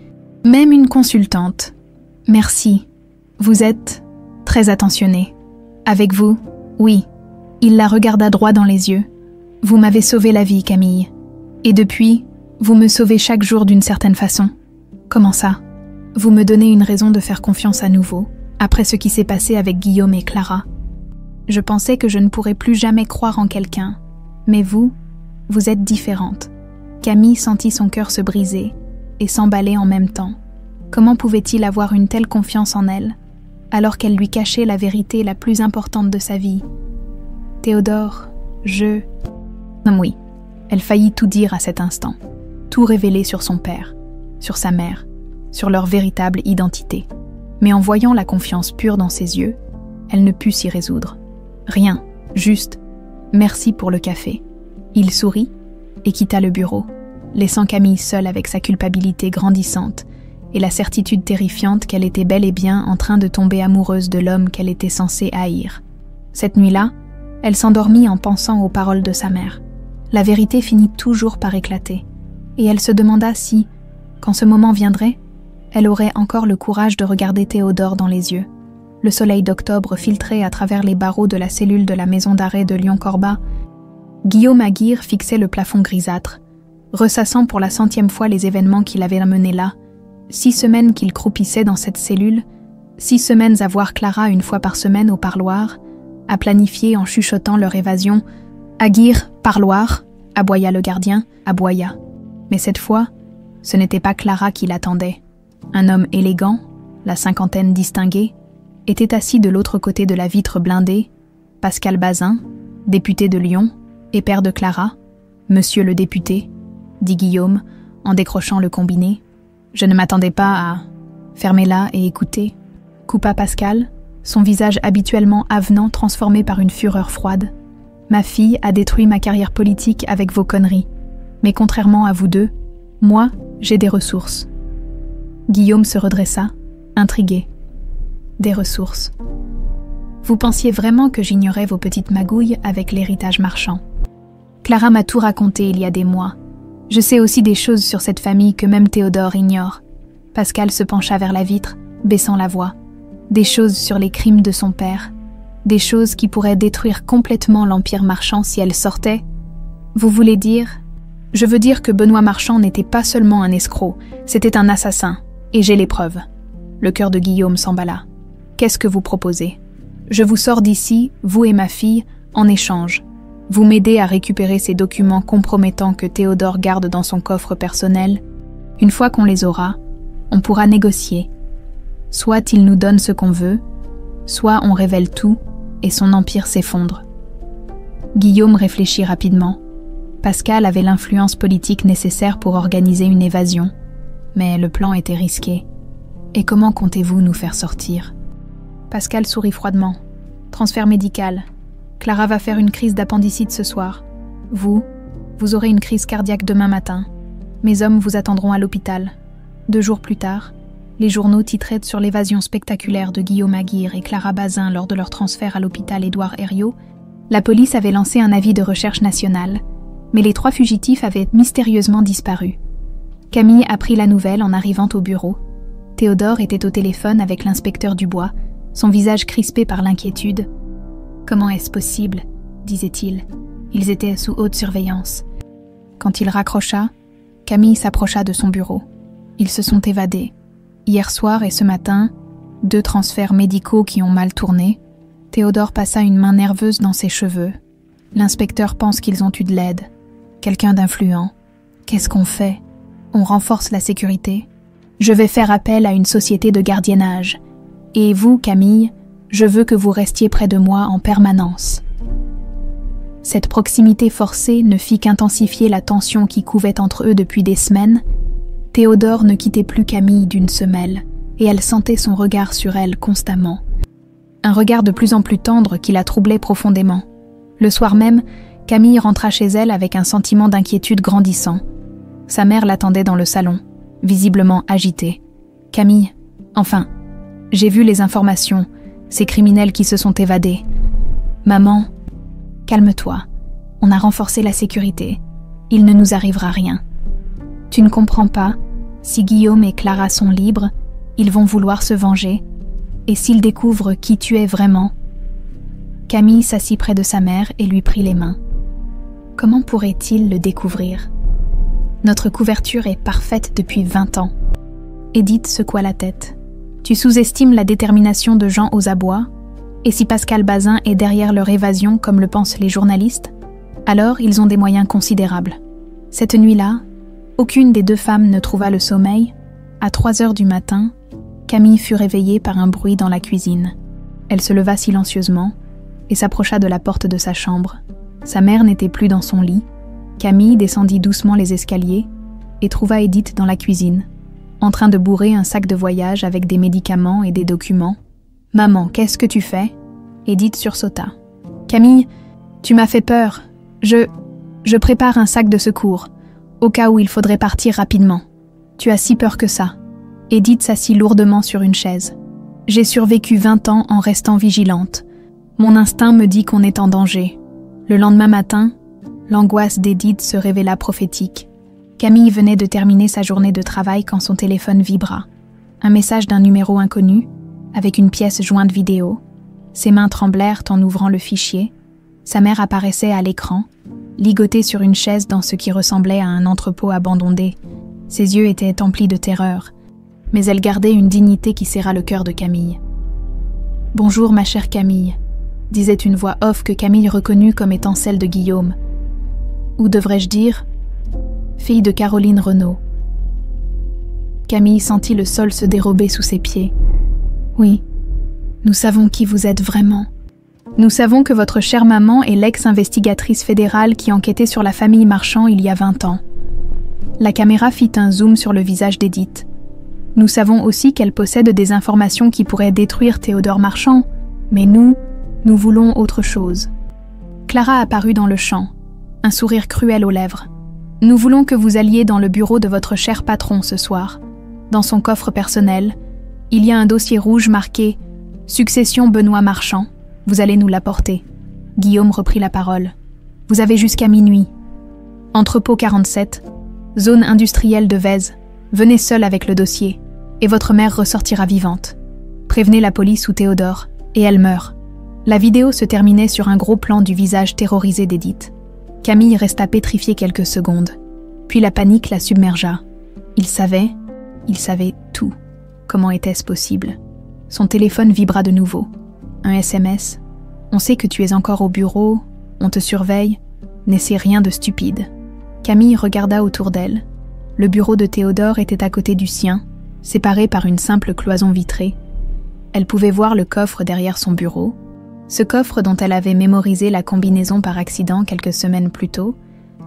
A: Même une consultante. « Merci. Vous êtes très attentionnée. Avec vous, oui. » Il la regarda droit dans les yeux. « Vous m'avez sauvé la vie, Camille. Et depuis, vous me sauvez chaque jour d'une certaine façon. » « Comment ça ? Vous me donnez une raison de faire confiance à nouveau, après ce qui s'est passé avec Guillaume et Clara. Je pensais que je ne pourrais plus jamais croire en quelqu'un. Mais vous êtes différente. » Camille sentit son cœur se briser et s'emballer en même temps. Comment pouvait-il avoir une telle confiance en elle, alors qu'elle lui cachait la vérité la plus importante de sa vie ? « Théodore, Non, oui, elle faillit tout dire à cet instant. Tout révéler sur son père, sur sa mère, sur leur véritable identité. Mais en voyant la confiance pure dans ses yeux, elle ne put s'y résoudre. Rien, juste « merci pour le café ». Il sourit et quitta le bureau, laissant Camille seule avec sa culpabilité grandissante et la certitude terrifiante qu'elle était bel et bien en train de tomber amoureuse de l'homme qu'elle était censée haïr. Cette nuit-là, elle s'endormit en pensant aux paroles de sa mère. La vérité finit toujours par éclater, et elle se demanda si, quand ce moment viendrait, elle aurait encore le courage de regarder Théodore dans les yeux. Le soleil d'octobre filtrait à travers les barreaux de la cellule de la maison d'arrêt de Lyon-Corba. Guillaume Aguirre fixait le plafond grisâtre, ressassant pour la 100e fois les événements qui l'avaient amené là. 6 semaines qu'il croupissait dans cette cellule, 6 semaines à voir Clara une fois par semaine au parloir, à planifier en chuchotant leur évasion. « Aguirre, parloir !» aboya le gardien, aboya. Mais cette fois, ce n'était pas Clara qui l'attendait. Un homme élégant, la 50aine distinguée, était assis de l'autre côté de la vitre blindée. Pascal Bazin, député de Lyon et père de Clara. « Monsieur le député », dit Guillaume en décrochant le combiné. « Je ne m'attendais pas à... » « Fermez-la et écoutez, » coupa Pascal, son visage habituellement avenant transformé par une fureur froide. « Ma fille a détruit ma carrière politique avec vos conneries. Mais contrairement à vous deux, moi, j'ai des ressources. » Guillaume se redressa, intrigué. « Des ressources. Vous pensiez vraiment que j'ignorais vos petites magouilles avec l'héritage marchand. Clara m'a tout raconté il y a des mois. Je sais aussi des choses sur cette famille que même Théodore ignore. » Pascal se pencha vers la vitre, baissant la voix. Des choses sur les crimes de son père. Des choses qui pourraient détruire complètement l'empire marchand si elles sortaient. Vous voulez dire ? Je veux dire que Benoît Marchand n'était pas seulement un escroc, c'était un assassin. Et j'ai les preuves. Le cœur de Guillaume s'emballa. Qu'est-ce que vous proposez ? Je vous sors d'ici, vous et ma fille, en échange. Vous m'aidez à récupérer ces documents compromettants que Théodore garde dans son coffre personnel. Une fois qu'on les aura, on pourra négocier. Soit il nous donne ce qu'on veut, soit on révèle tout et son empire s'effondre. Guillaume réfléchit rapidement. Pascal avait l'influence politique nécessaire pour organiser une évasion, mais le plan était risqué. Et comment comptez-vous nous faire sortir ? Pascal sourit froidement. Transfert médical. Clara va faire une crise d'appendicite ce soir. Vous aurez une crise cardiaque demain matin. Mes hommes vous attendront à l'hôpital. 2 jours plus tard, les journaux titraient sur l'évasion spectaculaire de Guillaume Aguirre et Clara Bazin lors de leur transfert à l'hôpital Édouard Herriot. La police avait lancé un avis de recherche nationale, mais les 3 fugitifs avaient mystérieusement disparu. Camille apprit la nouvelle en arrivant au bureau. Théodore était au téléphone avec l'inspecteur Dubois, son visage crispé par l'inquiétude. « Comment est-ce possible ?» disait-il. Ils étaient sous haute surveillance. Quand il raccrocha, Camille s'approcha de son bureau. Ils se sont évadés. Hier soir et ce matin, 2 transferts médicaux qui ont mal tourné. Théodore passa une main nerveuse dans ses cheveux. L'inspecteur pense qu'ils ont eu de l'aide. Quelqu'un d'influent. Qu'est-ce qu'on fait ? On renforce la sécurité. Je vais faire appel à une société de gardiennage. Et vous, Camille, je veux que vous restiez près de moi en permanence. Cette proximité forcée ne fit qu'intensifier la tension qui couvait entre eux depuis des semaines. Théodore ne quittait plus Camille d'une semelle, et elle sentait son regard sur elle constamment. un regard de plus en plus tendre qui la troublait profondément. Le soir même, Camille rentra chez elle avec un sentiment d'inquiétude grandissant. Sa mère l'attendait dans le salon, visiblement agitée. « Camille, enfin, j'ai vu les informations, ces criminels qui se sont évadés. »« Maman, calme-toi, on a renforcé la sécurité, il ne nous arrivera rien. Tu ne comprends pas, si Guillaume et Clara sont libres, ils vont vouloir se venger, et s'ils découvrent qui tu es vraiment ?» Camille s'assit près de sa mère et lui prit les mains. Comment pourrait-il le découvrir? Notre couverture est parfaite depuis 20 ans. Edith secoua la tête. Tu sous-estimes la détermination de Jean aux abois? Et si Pascal Bazin est derrière leur évasion comme le pensent les journalistes, alors ils ont des moyens considérables. Cette nuit-là, aucune des deux femmes ne trouva le sommeil. À 3 heures du matin, Camille fut réveillée par un bruit dans la cuisine. Elle se leva silencieusement et s'approcha de la porte de sa chambre. Sa mère n'était plus dans son lit. Camille descendit doucement les escaliers et trouva Edith dans la cuisine, en train de bourrer un sac de voyage avec des médicaments et des documents. « Maman, qu'est-ce que tu fais ?» Edith sursauta. « Camille, tu m'as fait peur. Je prépare un sac de secours, au cas où il faudrait partir rapidement. Tu as si peur que ça. » Edith s'assit lourdement sur une chaise. « J'ai survécu 20 ans en restant vigilante. Mon instinct me dit qu'on est en danger. » Le lendemain matin, l'angoisse d'Edith se révéla prophétique. Camille venait de terminer sa journée de travail quand son téléphone vibra. Un message d'un numéro inconnu, avec une pièce jointe vidéo. Ses mains tremblèrent en ouvrant le fichier. Sa mère apparaissait à l'écran, ligotée sur une chaise dans ce qui ressemblait à un entrepôt abandonné. Ses yeux étaient emplis de terreur, mais elle gardait une dignité qui serra le cœur de Camille. « Bonjour ma chère Camille », disait une voix off que Camille reconnut comme étant celle de Guillaume. Ou devrais-je dire, fille de Caroline Renaud. Camille sentit le sol se dérober sous ses pieds. Oui, nous savons qui vous êtes vraiment. Nous savons que votre chère maman est l'ex-investigatrice fédérale qui enquêtait sur la famille Marchand il y a 20 ans. La caméra fit un zoom sur le visage d'Edith. Nous savons aussi qu'elle possède des informations qui pourraient détruire Théodore Marchand, mais nous voulons autre chose. Clara apparut dans le champ, un sourire cruel aux lèvres. Nous voulons que vous alliez dans le bureau de votre cher patron ce soir. Dans son coffre personnel, il y a un dossier rouge marqué « Succession Benoît Marchand ». Vous allez nous l'apporter. Guillaume reprit la parole. Vous avez jusqu'à minuit. Entrepôt 47, zone industrielle de Vèze. Venez seul avec le dossier, et votre mère ressortira vivante. Prévenez la police ou Théodore, et elle meurt. La vidéo se terminait sur un gros plan du visage terrorisé d'Edith. Camille resta pétrifiée quelques secondes. Puis la panique la submergea. Il savait tout. Comment était-ce possible? Son téléphone vibra de nouveau. Un SMS. On sait que tu es encore au bureau, on te surveille, n'essaie rien de stupide. Camille regarda autour d'elle. Le bureau de Théodore était à côté du sien, séparé par une simple cloison vitrée. Elle pouvait voir le coffre derrière son bureau. Ce coffre dont elle avait mémorisé la combinaison par accident quelques semaines plus tôt,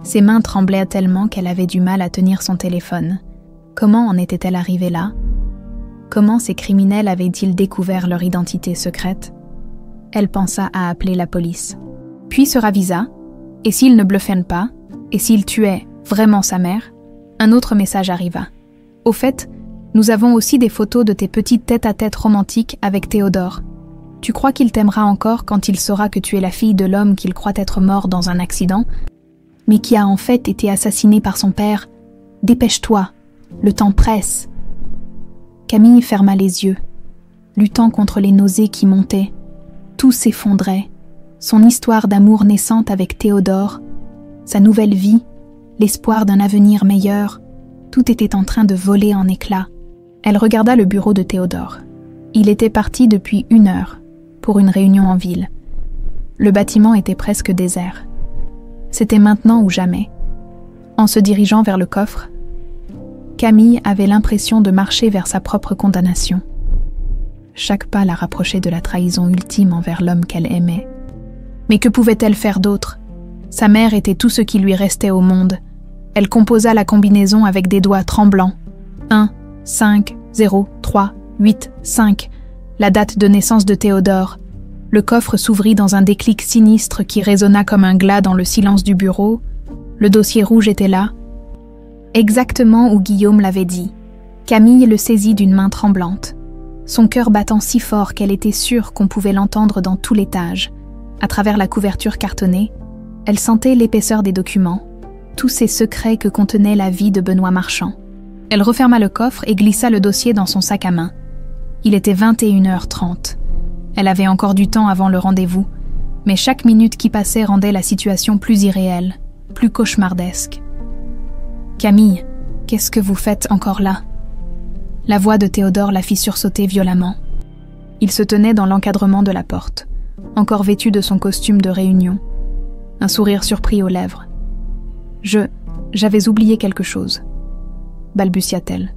A: ses mains tremblaient tellement qu'elle avait du mal à tenir son téléphone. Comment en était-elle arrivée là? Comment ces criminels avaient-ils découvert leur identité secrète? Elle pensa à appeler la police. Puis se ravisa, et s'ils ne bluffaient pas, et s'ils tuaient vraiment sa mère, un autre message arriva. Au fait, nous avons aussi des photos de tes petites tête-à-tête romantiques avec Théodore. Tu crois qu'il t'aimera encore quand il saura que tu es la fille de l'homme qu'il croit être mort dans un accident, mais qui a en fait été assassiné par son père? Dépêche-toi, le temps presse. Camille ferma les yeux, luttant contre les nausées qui montaient. Tout s'effondrait. Son histoire d'amour naissante avec Théodore, sa nouvelle vie, l'espoir d'un avenir meilleur, tout était en train de voler en éclats. Elle regarda le bureau de Théodore. Il était parti depuis 1 heure, pour une réunion en ville. Le bâtiment était presque désert. C'était maintenant ou jamais. En se dirigeant vers le coffre, Camille avait l'impression de marcher vers sa propre condamnation. Chaque pas la rapprochait de la trahison ultime envers l'homme qu'elle aimait. Mais que pouvait-elle faire d'autre? Sa mère était tout ce qui lui restait au monde. Elle composa la combinaison avec des doigts tremblants. 1, 5, 0, 3, 8, 5. La date de naissance de Théodore, Le coffre s'ouvrit dans un déclic sinistre qui résonna comme un glas dans le silence du bureau. Le dossier rouge était là, exactement où Guillaume l'avait dit. Camille le saisit d'une main tremblante, son cœur battant si fort qu'elle était sûre qu'on pouvait l'entendre dans tout l'étage. À travers la couverture cartonnée, elle sentait l'épaisseur des documents, tous ces secrets que contenait la vie de Benoît Marchand. Elle referma le coffre et glissa le dossier dans son sac à main. Il était 21h30. Elle avait encore du temps avant le rendez-vous, mais chaque minute qui passait rendait la situation plus irréelle, plus cauchemardesque. « Camille, qu'est-ce que vous faites encore là ?» La voix de Théodore la fit sursauter violemment. Il se tenait dans l'encadrement de la porte, encore vêtu de son costume de réunion, un sourire surpris aux lèvres. « J'avais oublié quelque chose, » balbutia-t-elle.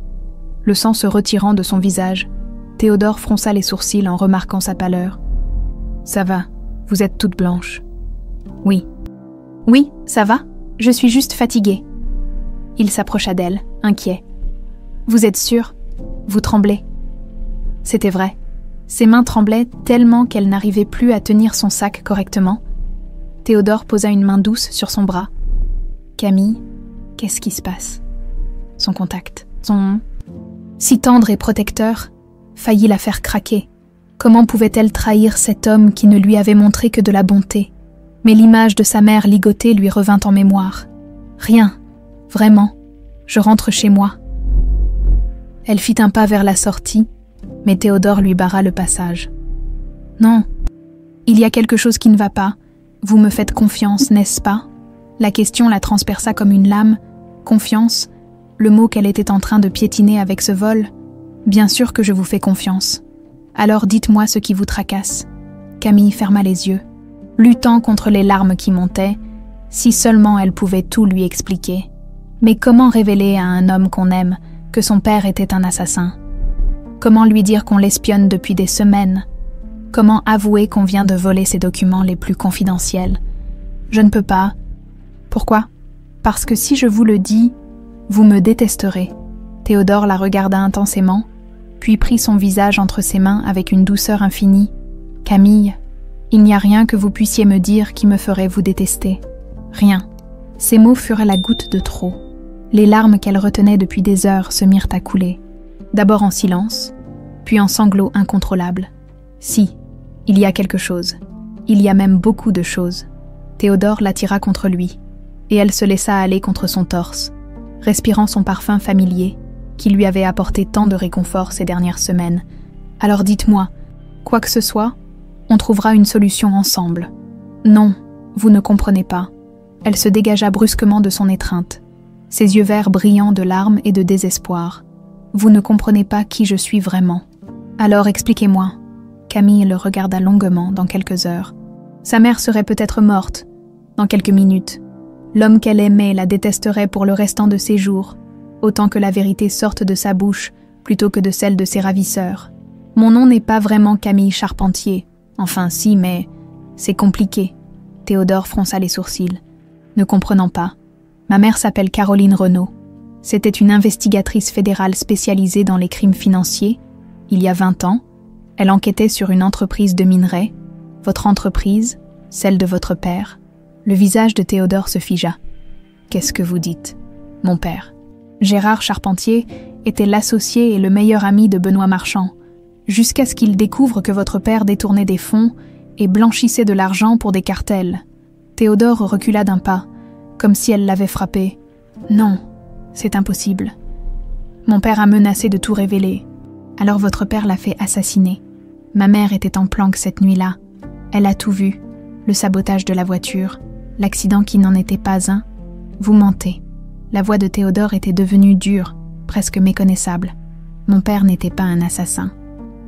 A: Le sang se retirant de son visage, Théodore fronça les sourcils en remarquant sa pâleur. « Ça va, vous êtes toute blanche. »« Oui. »« Oui, ça va, je suis juste fatiguée. » Il s'approcha d'elle, inquiet. « Vous êtes sûre ? Vous tremblez ?» C'était vrai. Ses mains tremblaient tellement qu'elle n'arrivait plus à tenir son sac correctement. Théodore posa une main douce sur son bras. « Camille, qu'est-ce qui se passe ?» Son contact, son si tendre et protecteur, faillit la faire craquer. Comment pouvait-elle trahir cet homme qui ne lui avait montré que de la bonté? Mais l'image de sa mère ligotée lui revint en mémoire. Rien, vraiment, je rentre chez moi. Elle fit un pas vers la sortie, mais Théodore lui barra le passage. Non, il y a quelque chose qui ne va pas. Vous me faites confiance, n'est-ce pas? La question la transperça comme une lame. Confiance, le mot qu'elle était en train de piétiner avec ce vol. Bien sûr que je vous fais confiance. Alors dites-moi ce qui vous tracasse. Camille ferma les yeux, luttant contre les larmes qui montaient. Si seulement elle pouvait tout lui expliquer. Mais comment révéler à un homme qu'on aime que son père était un assassin? Comment lui dire qu'on l'espionne depuis des semaines? Comment avouer qu'on vient de voler ses documents les plus confidentiels? Je ne peux pas. Pourquoi? Parce que si je vous le dis, vous me détesterez. Théodore la regarda intensément, puis prit son visage entre ses mains avec une douceur infinie. Camille, il n'y a rien que vous puissiez me dire qui me ferait vous détester. Rien. Ces mots furent la goutte de trop. Les larmes qu'elle retenait depuis des heures se mirent à couler. D'abord en silence, puis en sanglots incontrôlables. Si, il y a quelque chose. Il y a même beaucoup de choses. Théodore l'attira contre lui, et elle se laissa aller contre son torse, respirant son parfum familier, qui lui avait apporté tant de réconfort ces dernières semaines. Alors dites-moi, quoi que ce soit, on trouvera une solution ensemble. Non, vous ne comprenez pas. Elle se dégagea brusquement de son étreinte, ses yeux verts brillants de larmes et de désespoir. Vous ne comprenez pas qui je suis vraiment. Alors expliquez-moi. Camille le regarda longuement dans quelques heures. Sa mère serait peut-être morte, dans quelques minutes. L'homme qu'elle aimait la détesterait pour le restant de ses jours, autant que la vérité sorte de sa bouche plutôt que de celle de ses ravisseurs. Mon nom n'est pas vraiment Camille Charpentier. Enfin si, mais c'est compliqué. Théodore fronça les sourcils, ne comprenant pas. Ma mère s'appelle Caroline Renaud. C'était une investigatrice fédérale spécialisée dans les crimes financiers. Il y a 20 ans, elle enquêtait sur une entreprise de minerais. Votre entreprise, celle de votre père. Le visage de Théodore se figea. Qu'est-ce que vous dites? Mon père. Gérard Charpentier était l'associé et le meilleur ami de Benoît Marchand, jusqu'à ce qu'il découvre que votre père détournait des fonds et blanchissait de l'argent pour des cartels. Théodore recula d'un pas, comme si elle l'avait frappé. Non, c'est impossible. Mon père a menacé de tout révéler. Alors votre père l'a fait assassiner. Ma mère était en planque cette nuit-là. Elle a tout vu. Le sabotage de la voiture, l'accident qui n'en était pas un. Vous mentez. La voix de Théodore était devenue dure, presque méconnaissable. Mon père n'était pas un assassin.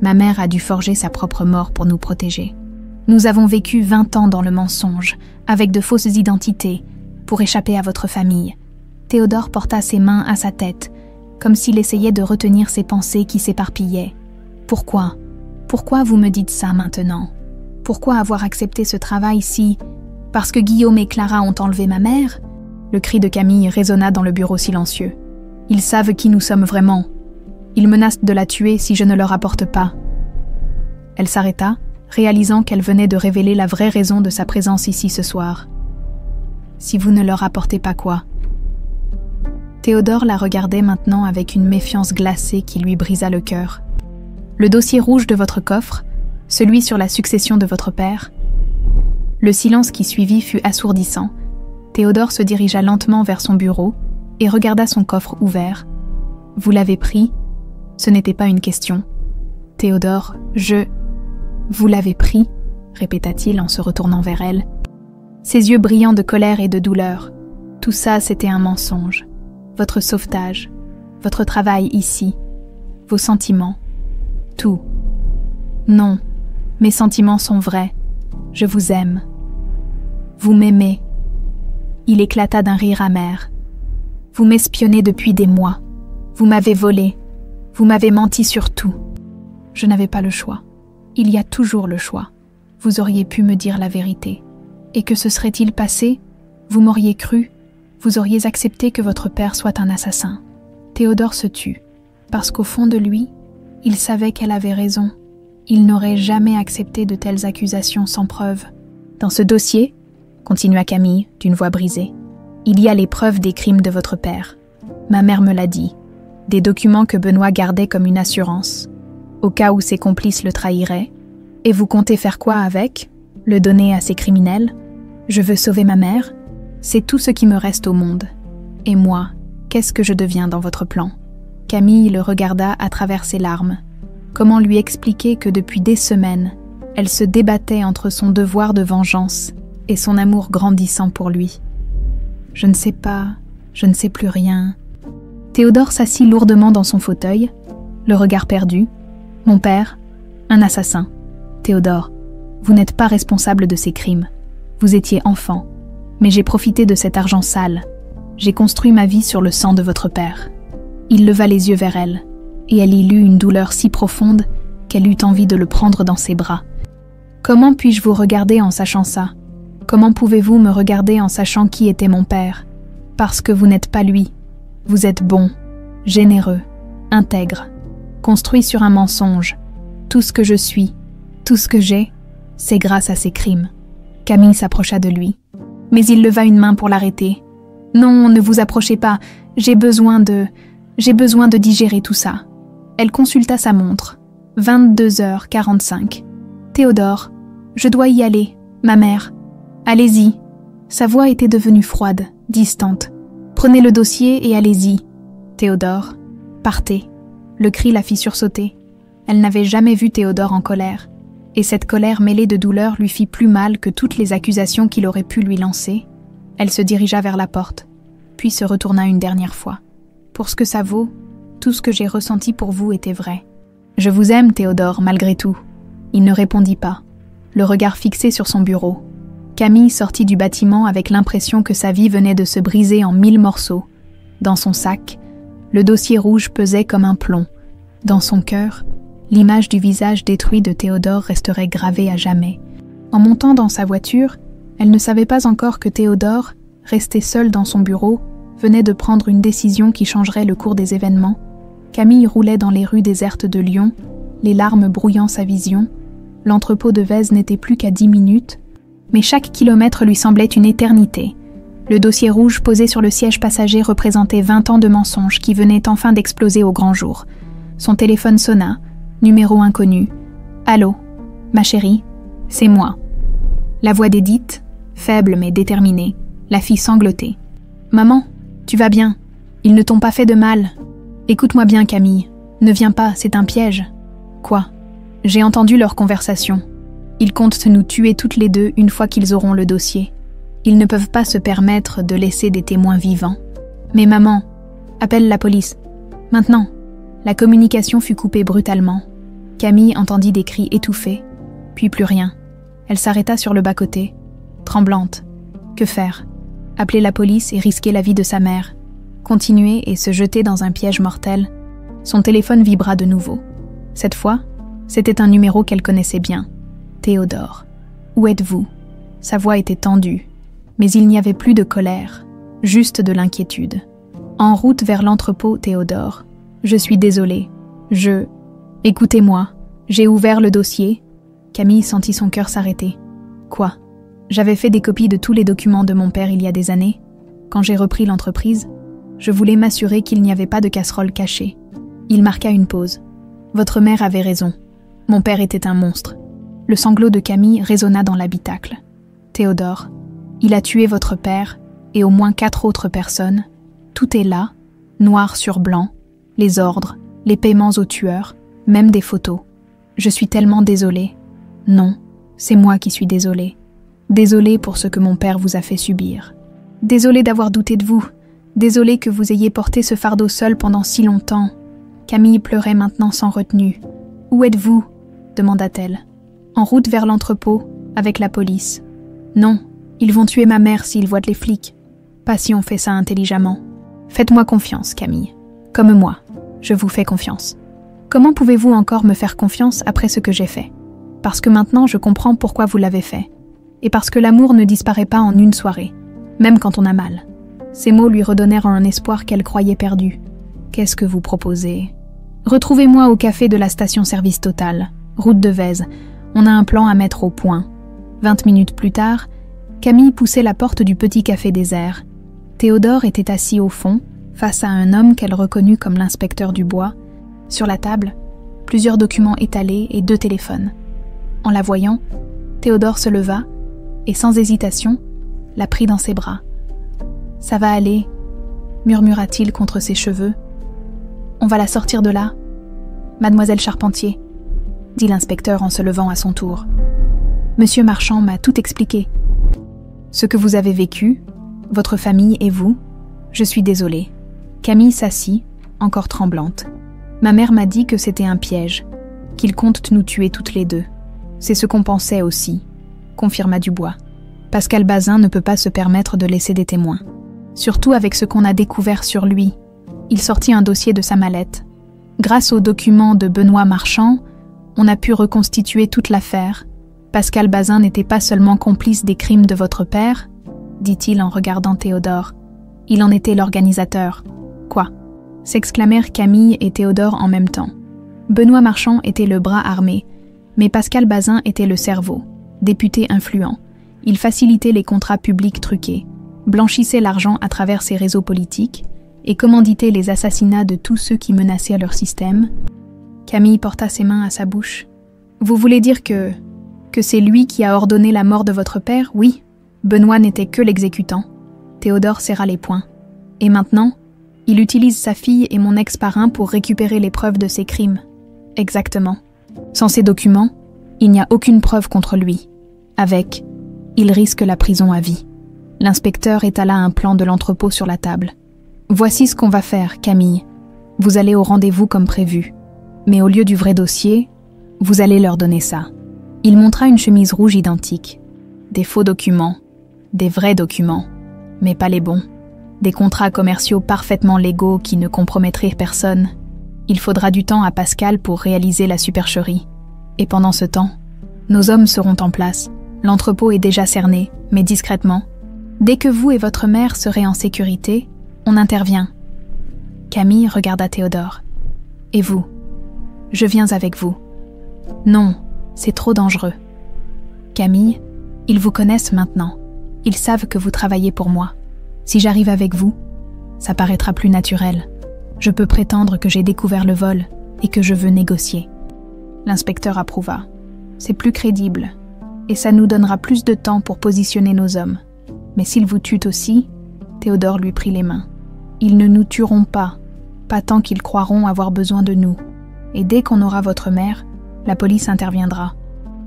A: Ma mère a dû forger sa propre mort pour nous protéger. Nous avons vécu 20 ans dans le mensonge, avec de fausses identités, pour échapper à votre famille. Théodore porta ses mains à sa tête, comme s'il essayait de retenir ses pensées qui s'éparpillaient. Pourquoi? Pourquoi vous me dites ça maintenant? Pourquoi avoir accepté ce travail si... Parce que Guillaume et Clara ont enlevé ma mère? Le cri de Camille résonna dans le bureau silencieux. Ils savent qui nous sommes vraiment. Ils menacent de la tuer si je ne leur apporte pas. Elle s'arrêta, réalisant qu'elle venait de révéler la vraie raison de sa présence ici ce soir. « Si vous ne leur apportez pas quoi ?» Théodore la regardait maintenant avec une méfiance glacée qui lui brisa le cœur. « Le dossier rouge de votre coffre, celui sur la succession de votre père ?» Le silence qui suivit fut assourdissant. Théodore se dirigea lentement vers son bureau et regarda son coffre ouvert. « Vous l'avez pris ?» Ce n'était pas une question. « Théodore, vous l'avez pris ?» répéta-t-il en se retournant vers elle. Ses yeux brillants de colère et de douleur. Tout ça, c'était un mensonge. Votre sauvetage, votre travail ici, vos sentiments, tout. Non, mes sentiments sont vrais. Je vous aime. Vous m'aimez. Il éclata d'un rire amer. Vous m'espionnez depuis des mois. Vous m'avez volé. Vous m'avez menti sur tout. Je n'avais pas le choix. Il y a toujours le choix. Vous auriez pu me dire la vérité. Et que se serait-il passé? Vous m'auriez cru. Vous auriez accepté que votre père soit un assassin. Théodore se tut, parce qu'au fond de lui, il savait qu'elle avait raison. Il n'aurait jamais accepté de telles accusations sans preuve. Dans ce dossier, continua Camille d'une voix brisée, il y a les preuves des crimes de votre père. Ma mère me l'a dit. Des documents que Benoît gardait comme une assurance, au cas où ses complices le trahiraient. Et vous comptez faire quoi avec? Le donner à ces criminels? Je veux sauver ma mère. C'est tout ce qui me reste au monde. Et moi, qu'est-ce que je deviens dans votre plan? Camille le regarda à travers ses larmes. Comment lui expliquer que depuis des semaines, elle se débattait entre son devoir de vengeance et son amour grandissant pour lui? Je ne sais pas, je ne sais plus rien. Théodore s'assit lourdement dans son fauteuil, le regard perdu. Mon père, un assassin. Théodore, vous n'êtes pas responsable de ces crimes. Vous étiez enfant, mais j'ai profité de cet argent sale. J'ai construit ma vie sur le sang de votre père. Il leva les yeux vers elle, et elle y lut une douleur si profonde qu'elle eut envie de le prendre dans ses bras. Comment puis-je vous regarder en sachant ça? Comment pouvez-vous me regarder en sachant qui était mon père? Parce que vous n'êtes pas lui. Vous êtes bon, généreux, intègre, construit sur un mensonge. Tout ce que je suis, tout ce que j'ai, c'est grâce à ces crimes. Camille s'approcha de lui, mais il leva une main pour l'arrêter. Non, ne vous approchez pas, j'ai besoin de digérer tout ça. Elle consulta sa montre. 22h45. Théodore, je dois y aller, ma mère. Allez-y. Sa voix était devenue froide, distante. Prenez le dossier et allez-y. Théodore, partez. Le cri la fit sursauter. Elle n'avait jamais vu Théodore en colère. Et cette colère mêlée de douleur lui fit plus mal que toutes les accusations qu'il aurait pu lui lancer. Elle se dirigea vers la porte, puis se retourna une dernière fois. Pour ce que ça vaut, tout ce que j'ai ressenti pour vous était vrai. Je vous aime, Théodore, malgré tout. Il ne répondit pas, le regard fixé sur son bureau. Camille sortit du bâtiment avec l'impression que sa vie venait de se briser en 1000 morceaux. Dans son sac, le dossier rouge pesait comme un plomb. Dans son cœur, l'image du visage détruit de Théodore resterait gravée à jamais. En montant dans sa voiture, elle ne savait pas encore que Théodore, resté seul dans son bureau, venait de prendre une décision qui changerait le cours des événements. Camille roulait dans les rues désertes de Lyon, les larmes brouillant sa vision. L'entrepôt de Vèze n'était plus qu'à 10 minutes, mais chaque kilomètre lui semblait une éternité. Le dossier rouge posé sur le siège passager représentait 20 ans de mensonges qui venaient enfin d'exploser au grand jour. Son téléphone sonna, numéro inconnu. « Allô, ma chérie, c'est moi. » La voix d'Édith, faible mais déterminée, la fit sangloter. « Maman, tu vas bien? Ils ne t'ont pas fait de mal. Écoute-moi bien, Camille. Ne viens pas, c'est un piège. » « Quoi? J'ai entendu leur conversation. Ils comptent nous tuer toutes les deux une fois qu'ils auront le dossier. Ils ne peuvent pas se permettre de laisser des témoins vivants. Mais maman, appelle la police. Maintenant. » La communication fut coupée brutalement. Camille entendit des cris étouffés, puis plus rien. Elle s'arrêta sur le bas-côté, tremblante. Que faire? Appeler la police et risquer la vie de sa mère? Continuer et se jeter dans un piège mortel? Son téléphone vibra de nouveau. Cette fois, c'était un numéro qu'elle connaissait bien. Théodore. Où êtes-vous? Sa voix était tendue, mais il n'y avait plus de colère, juste de l'inquiétude. En route vers l'entrepôt, Théodore. Je suis désolée. Écoutez-moi, j'ai ouvert le dossier. Camille sentit son cœur s'arrêter. Quoi? J'avais fait des copies de tous les documents de mon père il y a des années. Quand j'ai repris l'entreprise, je voulais m'assurer qu'il n'y avait pas de casserole cachée. Il marqua une pause. Votre mère avait raison. Mon père était un monstre. Le sanglot de Camille résonna dans l'habitacle. Théodore, il a tué votre père et au moins 4 autres personnes. Tout est là, noir sur blanc, les ordres, les paiements aux tueurs, même des photos. Je suis tellement désolée. Non, c'est moi qui suis désolée. Désolée pour ce que mon père vous a fait subir. Désolée d'avoir douté de vous. Désolée que vous ayez porté ce fardeau seul pendant si longtemps. Camille pleurait maintenant sans retenue. « Où êtes-vous » demanda-t-elle. « En route vers l'entrepôt, avec la police. »« Non, ils vont tuer ma mère s'ils voient les flics. Pas si on fait ça intelligemment. Faites-moi confiance, Camille. Comme moi, je vous fais confiance. Comment pouvez-vous encore me faire confiance après ce que j'ai fait? Parce que maintenant je comprends pourquoi vous l'avez fait. Et parce que l'amour ne disparaît pas en une soirée, même quand on a mal. » Ces mots lui redonnèrent un espoir qu'elle croyait perdu. « Qu'est-ce que vous proposez ?»« Retrouvez-moi au café de la station-service Total, route de Vèze. On a un plan à mettre au point. » 20 minutes plus tard, Camille poussait la porte du petit café désert. Théodore était assis au fond, face à un homme qu'elle reconnut comme l'inspecteur du bois. Sur la table, plusieurs documents étalés et 2 téléphones. En la voyant, Théodore se leva et, sans hésitation, la prit dans ses bras. « Ça va aller » murmura-t-il contre ses cheveux. « On va la sortir de là, mademoiselle Charpentier » dit l'inspecteur en se levant à son tour. « Monsieur Marchand m'a tout expliqué. Ce que vous avez vécu, votre famille et vous, je suis désolée. » Camille s'assit, encore tremblante. « Ma mère m'a dit que c'était un piège, qu'ils comptent nous tuer toutes les deux. C'est ce qu'on pensait aussi, » confirma Dubois. « Pascal Bazin ne peut pas se permettre de laisser des témoins. Surtout avec ce qu'on a découvert sur lui. » Il sortit un dossier de sa mallette. « Grâce aux documents de Benoît Marchand, on a pu reconstituer toute l'affaire. Pascal Bazin n'était pas seulement complice des crimes de votre père, dit-il en regardant Théodore. Il en était l'organisateur. »« Quoi ?» s'exclamèrent Camille et Théodore en même temps. Benoît Marchand était le bras armé, mais Pascal Bazin était le cerveau, député influent. Il facilitait les contrats publics truqués, blanchissait l'argent à travers ses réseaux politiques et commanditait les assassinats de tous ceux qui menaçaient leur système. Camille porta ses mains à sa bouche. « Vous voulez dire que c'est lui qui a ordonné la mort de votre père, oui. Benoît n'était que l'exécutant. » Théodore serra les poings. « Et maintenant, il utilise sa fille et mon ex-parrain pour récupérer les preuves de ses crimes. » Exactement. Sans ces documents, il n'y a aucune preuve contre lui. Avec, il risque la prison à vie. L'inspecteur étala un plan de l'entrepôt sur la table. « Voici ce qu'on va faire, Camille. Vous allez au rendez-vous comme prévu. Mais au lieu du vrai dossier, vous allez leur donner ça. » Il montra une chemise rouge identique. Des faux documents, des vrais documents, mais pas les bons. Des contrats commerciaux parfaitement légaux qui ne compromettraient personne. Il faudra du temps à Pascal pour réaliser la supercherie. Et pendant ce temps, nos hommes seront en place. L'entrepôt est déjà cerné, mais discrètement. Dès que vous et votre mère serez en sécurité, on intervient. Camille regarda Théodore. « Et vous ? Je viens avec vous. » « Non, c'est trop dangereux. » « Camille, ils vous connaissent maintenant. Ils savent que vous travaillez pour moi. Si j'arrive avec vous, ça paraîtra plus naturel. Je peux prétendre que j'ai découvert le vol et que je veux négocier. » L'inspecteur approuva. « C'est plus crédible, et ça nous donnera plus de temps pour positionner nos hommes. Mais s'ils vous tuent aussi, » Théodore lui prit les mains. « Ils ne nous tueront pas tant qu'ils croiront avoir besoin de nous. Et dès qu'on aura votre mère, la police interviendra. »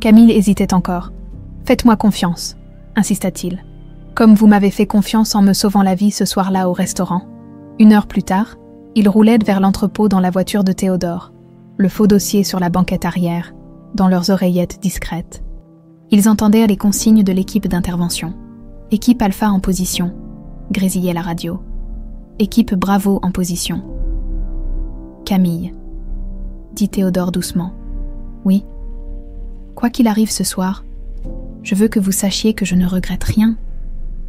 A: Camille hésitait encore. « Faites-moi confiance, » insista-t-il. « Comme vous m'avez fait confiance en me sauvant la vie ce soir-là au restaurant. » 1 heure plus tard, ils roulaient vers l'entrepôt dans la voiture de Théodore, le faux dossier sur la banquette arrière, dans leurs oreillettes discrètes. Ils entendaient les consignes de l'équipe d'intervention. « Équipe Alpha en position », grésillait la radio. « Équipe Bravo en position. »« Camille », dit Théodore doucement. « Oui. Quoi qu'il arrive ce soir, je veux que vous sachiez que je ne regrette rien,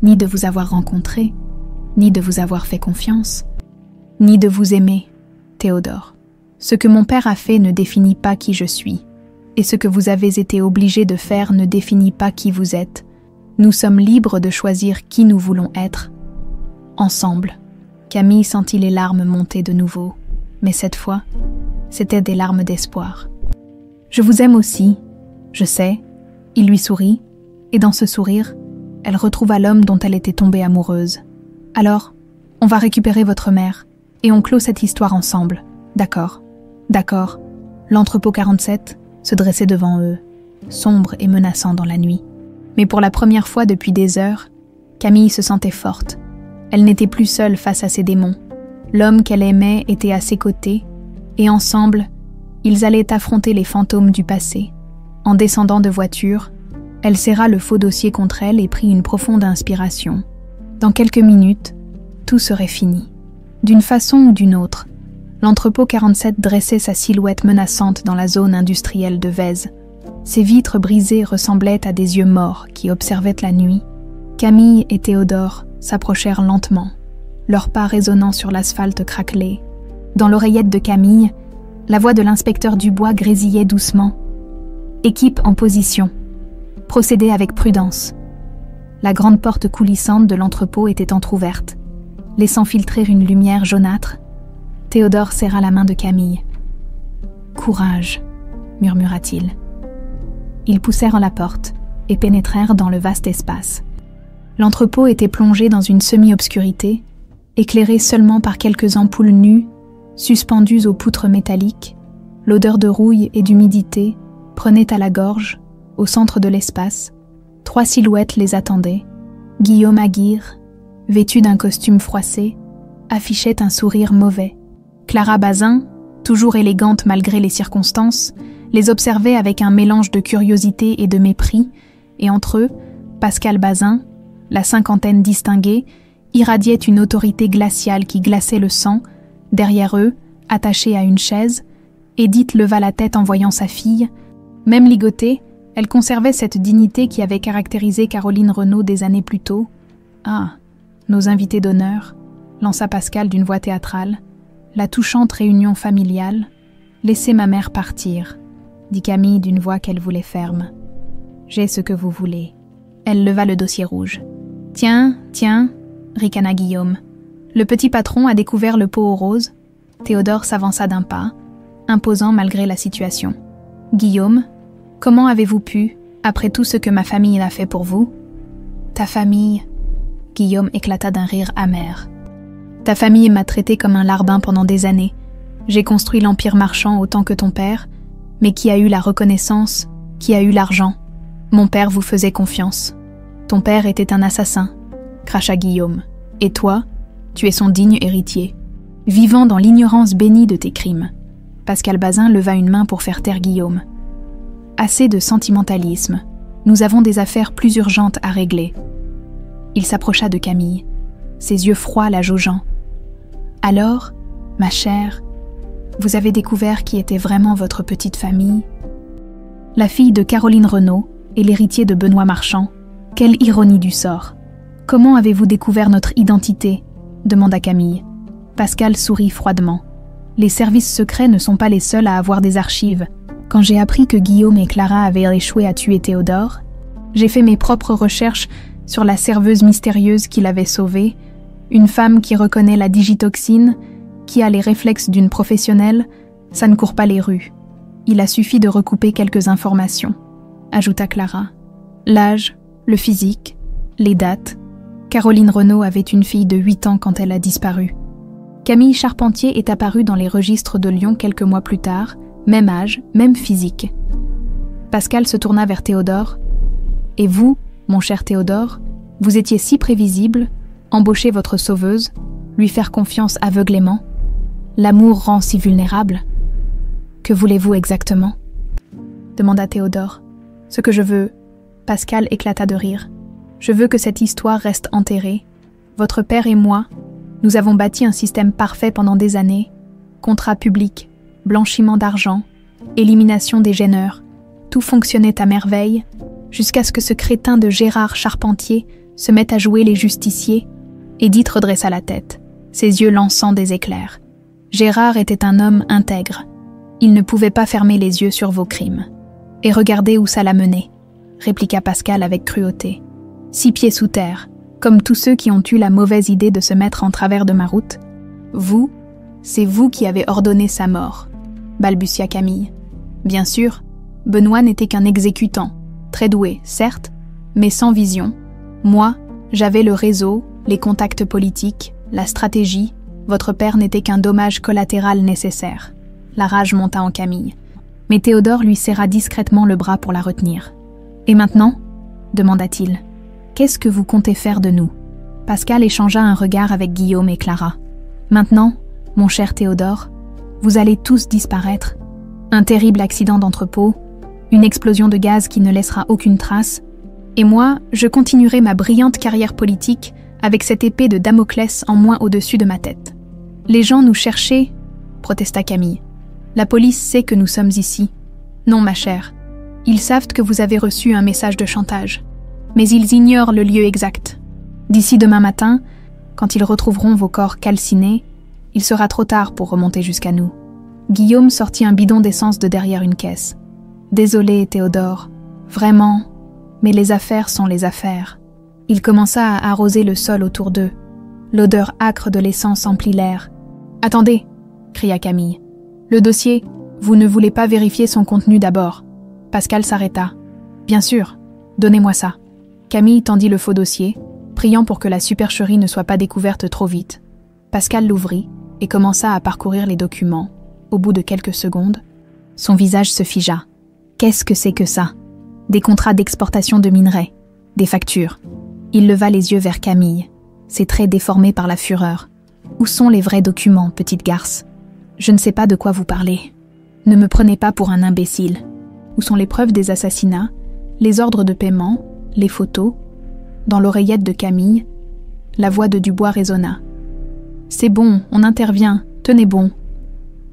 A: ni de vous avoir rencontré, ni de vous avoir fait confiance, ni de vous aimer, Théodore. Ce que mon père a fait ne définit pas qui je suis. et ce que vous avez été obligé de faire ne définit pas qui vous êtes. Nous sommes libres de choisir qui nous voulons être. Ensemble. Camille sentit les larmes monter de nouveau, mais cette fois, c'étaient des larmes d'espoir. Je vous aime aussi, je sais. Il lui sourit, et dans ce sourire, elle retrouva l'homme dont elle était tombée amoureuse. Alors, on va récupérer votre mère, et on clôt cette histoire ensemble. D'accord, d'accord. L'entrepôt 47 se dressait devant eux, sombre et menaçant dans la nuit. Mais pour la première fois depuis des heures, Camille se sentait forte. Elle n'était plus seule face à ses démons. L'homme qu'elle aimait était à ses côtés, et ensemble, ils allaient affronter les fantômes du passé. En descendant de voiture, elle serra le faux dossier contre elle et prit une profonde inspiration. Dans quelques minutes, tout serait fini. D'une façon ou d'une autre, l'entrepôt 47 dressait sa silhouette menaçante dans la zone industrielle de Vèze. Ses vitres brisées ressemblaient à des yeux morts qui observaient la nuit. Camille et Théodore s'approchèrent lentement, leurs pas résonnant sur l'asphalte craquelé. Dans l'oreillette de Camille, la voix de l'inspecteur Dubois grésillait doucement. « Équipe en position. Procédez avec prudence. » La grande porte coulissante de l'entrepôt était entr'ouverte, laissant filtrer une lumière jaunâtre. Théodore serra la main de Camille. « Courage, » murmura-t-il. Ils poussèrent la porte et pénétrèrent dans le vaste espace. L'entrepôt était plongé dans une semi-obscurité, éclairé seulement par quelques ampoules nues, suspendues aux poutres métalliques. L'odeur de rouille et d'humidité prenait à la gorge. Au centre de l'espace, 3 silhouettes les attendaient. Guillaume Aguirre, vêtu d'un costume froissé, affichait un sourire mauvais. Clara Bazin, toujours élégante malgré les circonstances, les observait avec un mélange de curiosité et de mépris, et entre eux, Pascal Bazin, la cinquantaine distinguée, irradiait une autorité glaciale qui glaçait le sang. Derrière eux, attachée à une chaise, Édith leva la tête en voyant sa fille. Même ligotée, elle conservait cette dignité qui avait caractérisé Caroline Renaud des années plus tôt. « Ah, nos invités d'honneur », lança Pascal d'une voix théâtrale. « La touchante réunion familiale. Laissez ma mère partir », dit Camille d'une voix qu'elle voulait ferme. « J'ai ce que vous voulez. » Elle leva le dossier rouge. « Tiens, tiens », ricana Guillaume. Le petit patron a découvert le pot aux roses. Théodore s'avança d'un pas, imposant malgré la situation. « Guillaume, comment avez-vous pu, après tout ce que ma famille a fait pour vous ?»« Ta famille ?» Guillaume éclata d'un rire amer. « Ta famille m'a traité comme un larbin pendant des années. J'ai construit l'empire marchand autant que ton père, mais qui a eu la reconnaissance, qui a eu l'argent. Mon père vous faisait confiance. Ton père était un assassin, » cracha Guillaume. « Et toi, tu es son digne héritier, vivant dans l'ignorance bénie de tes crimes. » Pascal Bazin leva une main pour faire taire Guillaume. « Assez de sentimentalisme. Nous avons des affaires plus urgentes à régler. » Il s'approcha de Camille, ses yeux froids la jaugeant. « Alors, ma chère, vous avez découvert qui était vraiment votre petite famille ?» La fille de Caroline Renaud et l'héritier de Benoît Marchand. Quelle ironie du sort. « Comment avez-vous découvert notre identité ?» demanda Camille. Pascal sourit froidement. « Les services secrets ne sont pas les seuls à avoir des archives. Quand j'ai appris que Guillaume et Clara avaient échoué à tuer Théodore, j'ai fait mes propres recherches sur la serveuse mystérieuse qui l'avait sauvée, une femme qui reconnaît la digitoxine, qui a les réflexes d'une professionnelle, ça ne court pas les rues. Il a suffi de recouper quelques informations, » ajouta Clara. L'âge, le physique, les dates. Caroline Renaud avait une fille de 8 ans quand elle a disparu. Camille Charpentier est apparue dans les registres de Lyon quelques mois plus tard, même âge, même physique. Pascal se tourna vers Théodore. « Et vous, mon cher Théodore, vous étiez si prévisible, embaucher votre sauveuse, lui faire confiance aveuglément. L'amour rend si vulnérable. Que voulez-vous exactement ?» demanda Théodore. « Ce que je veux... » Pascal éclata de rire. « Je veux que cette histoire reste enterrée. Votre père et moi, nous avons bâti un système parfait pendant des années. Contrat public, blanchiment d'argent, élimination des gêneurs. Tout fonctionnait à merveille, jusqu'à ce que ce crétin de Gérard Charpentier se mette à jouer les justiciers. » Édith redressa la tête, ses yeux lançant des éclairs. Gérard était un homme intègre. Il ne pouvait pas fermer les yeux sur vos crimes. Et regardez où ça l'a mené, répliqua Pascal avec cruauté. 6 pieds sous terre, comme tous ceux qui ont eu la mauvaise idée de se mettre en travers de ma route. Vous, c'est vous qui avez ordonné sa mort, balbutia Camille. Bien sûr, Benoît n'était qu'un exécutant, très doué, certes, mais sans vision. Moi, j'avais le réseau, les contacts politiques, la stratégie. Votre père n'était qu'un dommage collatéral nécessaire. La rage monta en Camille. Mais Théodore lui serra discrètement le bras pour la retenir. « Et maintenant » demanda-t-il. « Qu'est-ce que vous comptez faire de nous » Pascal échangea un regard avec Guillaume et Clara. « Maintenant, mon cher Théodore, vous allez tous disparaître. Un terrible accident d'entrepôt, une explosion de gaz qui ne laissera aucune trace, et moi, je continuerai ma brillante carrière politique avec cette épée de Damoclès en moins au-dessus de ma tête. Les gens nous cherchaient, protesta Camille. La police sait que nous sommes ici. Non, ma chère. Ils savent que vous avez reçu un message de chantage. Mais ils ignorent le lieu exact. D'ici demain matin, quand ils retrouveront vos corps calcinés, il sera trop tard pour remonter jusqu'à nous. Guillaume sortit un bidon d'essence de derrière une caisse. Désolé, Théodore. Vraiment. Mais les affaires sont les affaires. Il commença à arroser le sol autour d'eux. L'odeur âcre de l'essence emplit l'air. « Attendez !» cria Camille. « Le dossier, vous ne voulez pas vérifier son contenu d'abord ?» Pascal s'arrêta. « Bien sûr, donnez-moi ça. » Camille tendit le faux dossier, priant pour que la supercherie ne soit pas découverte trop vite. Pascal l'ouvrit et commença à parcourir les documents. Au bout de quelques secondes, son visage se figea. « Qu'est-ce que c'est que ça ? Des contrats d'exportation de minerais, des factures. » Il leva les yeux vers Camille, ses traits déformés par la fureur. « Où sont les vrais documents, petite garce ? Je ne sais pas de quoi vous parlez. Ne me prenez pas pour un imbécile. Où sont les preuves des assassinats, les ordres de paiement, les photos ?» Dans l'oreillette de Camille, la voix de Dubois résonna. « C'est bon, on intervient, tenez bon. »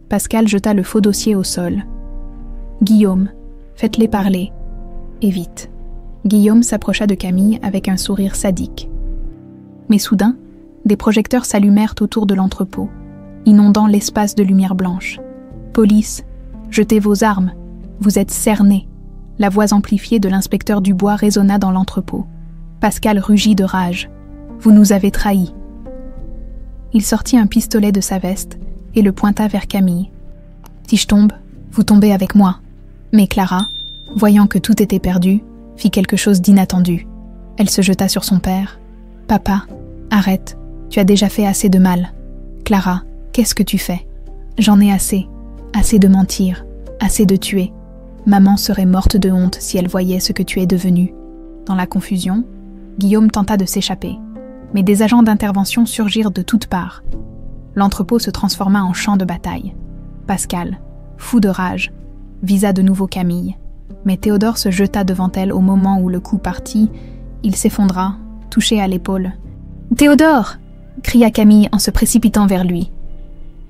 A: Pascal jeta le faux dossier au sol. « Guillaume, faites-les parler. Et vite. » Guillaume s'approcha de Camille avec un sourire sadique. Mais soudain, des projecteurs s'allumèrent autour de l'entrepôt, inondant l'espace de lumière blanche. « Police, jetez vos armes, vous êtes cernés !» La voix amplifiée de l'inspecteur Dubois résonna dans l'entrepôt. Pascal rugit de rage. « Vous nous avez trahis !» Il sortit un pistolet de sa veste et le pointa vers Camille. « Si je tombe, vous tombez avec moi. » Mais Clara, voyant que tout était perdu, fit quelque chose d'inattendu. Elle se jeta sur son père. « Papa, arrête, tu as déjà fait assez de mal. Clara, qu'est-ce que tu fais ? J'en ai assez. Assez de mentir, assez de tuer. Maman serait morte de honte si elle voyait ce que tu es devenu. » Dans la confusion, Guillaume tenta de s'échapper. Mais des agents d'intervention surgirent de toutes parts. L'entrepôt se transforma en champ de bataille. Pascal, fou de rage, visa de nouveau Camille. Mais Théodore se jeta devant elle au moment où le coup partit. Il s'effondra, touché à l'épaule. « Théodore !» cria Camille en se précipitant vers lui.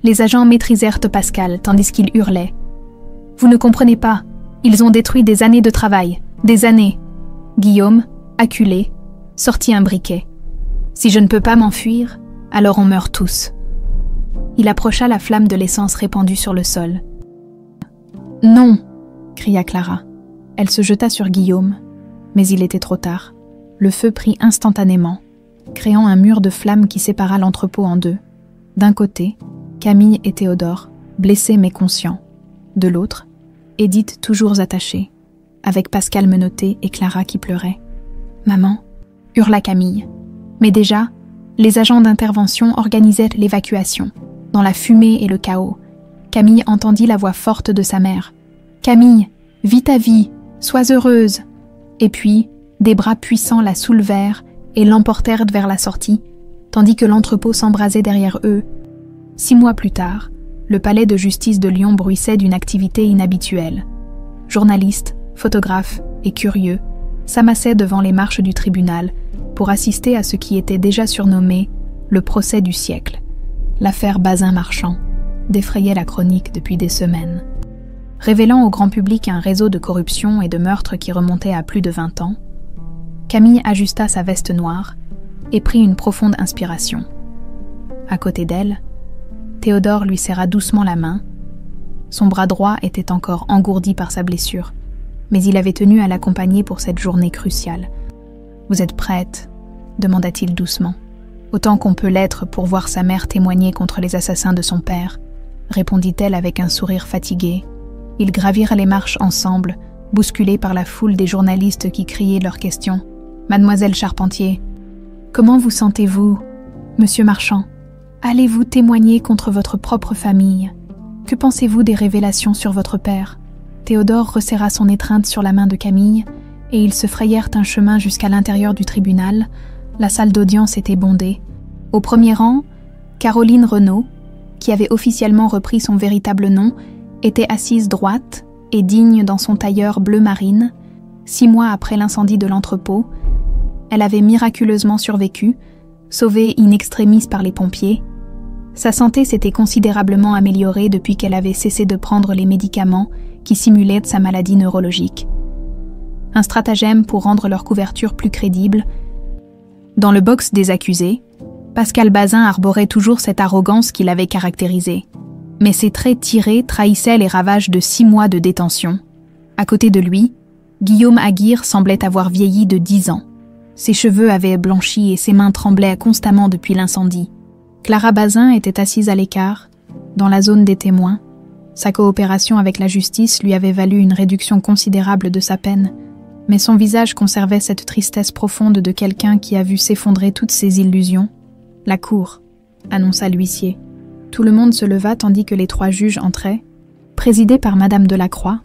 A: Les agents maîtrisèrent Pascal tandis qu'il hurlait. « Vous ne comprenez pas, ils ont détruit des années de travail, des années. » Guillaume, acculé, sortit un briquet. « Si je ne peux pas m'enfuir, alors on meurt tous. » Il approcha la flamme de l'essence répandue sur le sol. « Non !» cria Clara. Elle se jeta sur Guillaume, mais il était trop tard. Le feu prit instantanément, créant un mur de flammes qui sépara l'entrepôt en deux. D'un côté, Camille et Théodore, blessés mais conscients. De l'autre, Édith toujours attachée, avec Pascal menotté et Clara qui pleurait. « Maman !» hurla Camille. Mais déjà, les agents d'intervention organisaient l'évacuation. Dans la fumée et le chaos, Camille entendit la voix forte de sa mère. « Camille, vis ta vie, sois heureuse !» Et puis, des bras puissants la soulevèrent et l'emportèrent vers la sortie, tandis que l'entrepôt s'embrasait derrière eux. 6 mois plus tard, le palais de justice de Lyon bruissait d'une activité inhabituelle. Journalistes, photographes et curieux s'amassaient devant les marches du tribunal pour assister à ce qui était déjà surnommé le procès du siècle. L'affaire Bazin-Marchand défrayait la chronique depuis des semaines. Révélant au grand public un réseau de corruption et de meurtres qui remontait à plus de 20 ans, Camille ajusta sa veste noire et prit une profonde inspiration. À côté d'elle, Théodore lui serra doucement la main. Son bras droit était encore engourdi par sa blessure. mais il avait tenu à l'accompagner pour cette journée cruciale. « Vous êtes prête ?» demanda-t-il doucement. « Autant qu'on peut l'être pour voir sa mère témoigner contre les assassins de son père, » répondit-elle avec un sourire fatigué. Ils gravirent les marches ensemble, bousculés par la foule des journalistes qui criaient leurs questions. « Mademoiselle Charpentier, comment vous sentez-vous, Monsieur Marchand? Allez-vous témoigner contre votre propre famille? Que pensez-vous des révélations sur votre père ?» Théodore resserra son étreinte sur la main de Camille et ils se frayèrent un chemin jusqu'à l'intérieur du tribunal. La salle d'audience était bondée. Au premier rang, Caroline Renaud, qui avait officiellement repris son véritable nom, était assise droite et digne dans son tailleur bleu marine. 6 mois après l'incendie de l'entrepôt, elle avait miraculeusement survécu, sauvée in extremis par les pompiers. Sa santé s'était considérablement améliorée depuis qu'elle avait cessé de prendre les médicaments qui simulaient sa maladie neurologique. Un stratagème pour rendre leur couverture plus crédible. Dans le box des accusés, Pascal Bazin arborait toujours cette arrogance qui l'avait caractérisé. Mais ses traits tirés trahissaient les ravages de 6 mois de détention. À côté de lui, Guillaume Aguirre semblait avoir vieilli de 10 ans. Ses cheveux avaient blanchi et ses mains tremblaient constamment depuis l'incendie. Clara Bazin était assise à l'écart, dans la zone des témoins. Sa coopération avec la justice lui avait valu une réduction considérable de sa peine, mais son visage conservait cette tristesse profonde de quelqu'un qui a vu s'effondrer toutes ses illusions. « La cour », annonça l'huissier. Tout le monde se leva tandis que les 3 juges entraient, présidés par Madame Delacroix,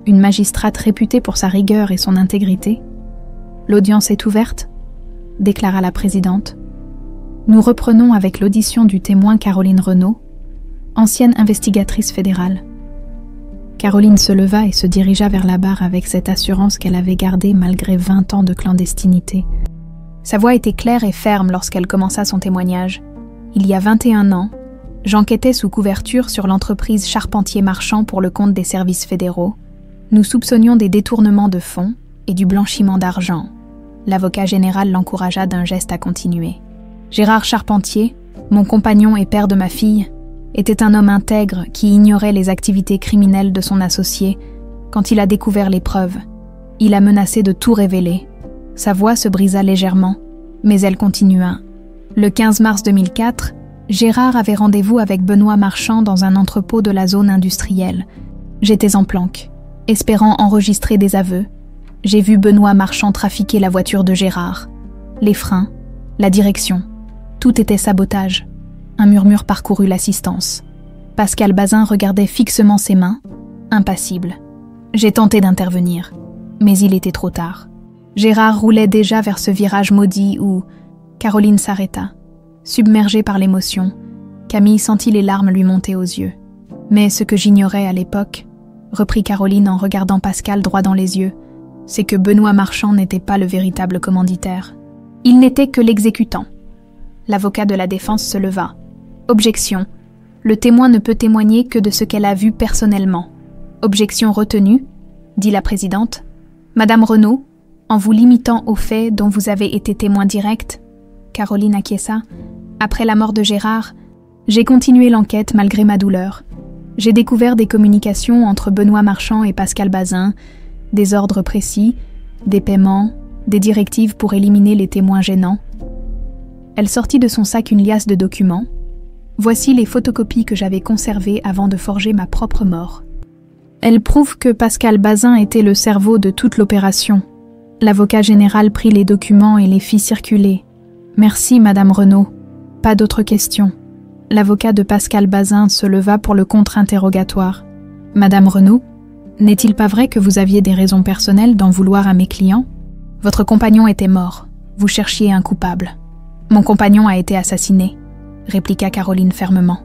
A: une magistrate réputée pour sa rigueur et son intégrité. « L'audience est ouverte », déclara la présidente. Nous reprenons avec l'audition du témoin Caroline Renaud, ancienne investigatrice fédérale. Caroline se leva et se dirigea vers la barre avec cette assurance qu'elle avait gardée malgré 20 ans de clandestinité. Sa voix était claire et ferme lorsqu'elle commença son témoignage. Il y a 21 ans, j'enquêtais sous couverture sur l'entreprise Charpentier Marchand pour le compte des services fédéraux. Nous soupçonnions des détournements de fonds et du blanchiment d'argent. L'avocat général l'encouragea d'un geste à continuer. Gérard Charpentier, mon compagnon et père de ma fille, était un homme intègre qui ignorait les activités criminelles de son associé. Quand il a découvert les preuves, il a menacé de tout révéler. Sa voix se brisa légèrement, mais elle continua. Le 15 mars 2004, Gérard avait rendez-vous avec Benoît Marchand dans un entrepôt de la zone industrielle. J'étais en planque, espérant enregistrer des aveux. J'ai vu Benoît Marchand trafiquer la voiture de Gérard. Les freins, la direction, tout était sabotage. Un murmure parcourut l'assistance. Pascal Bazin regardait fixement ses mains, impassible. J'ai tenté d'intervenir, mais il était trop tard. Gérard roulait déjà vers ce virage maudit où Caroline s'arrêta. Submergée par l'émotion, Camille sentit les larmes lui monter aux yeux. Mais ce que j'ignorais à l'époque, reprit Caroline en regardant Pascal droit dans les yeux, c'est que Benoît Marchand n'était pas le véritable commanditaire. Il n'était que l'exécutant. L'avocat de la défense se leva. Objection. Le témoin ne peut témoigner que de ce qu'elle a vu personnellement. Objection retenue, dit la présidente. Madame Renaud, en vous limitant aux faits dont vous avez été témoin direct, Caroline acquiesça. Après la mort de Gérard, j'ai continué l'enquête malgré ma douleur. J'ai découvert des communications entre Benoît Marchand et Pascal Bazin, des ordres précis, des paiements, des directives pour éliminer les témoins gênants. Elle sortit de son sac une liasse de documents. Voici les photocopies que j'avais conservées avant de forger ma propre mort. Elles prouvent que Pascal Bazin était le cerveau de toute l'opération. L'avocat général prit les documents et les fit circuler. Merci, Madame Renaud. Pas d'autres questions. L'avocat de Pascal Bazin se leva pour le contre-interrogatoire. Madame Renaud, n'est-il pas vrai que vous aviez des raisons personnelles d'en vouloir à mes clients? Votre compagnon était mort. Vous cherchiez un coupable. Mon compagnon a été assassiné, répliqua Caroline fermement.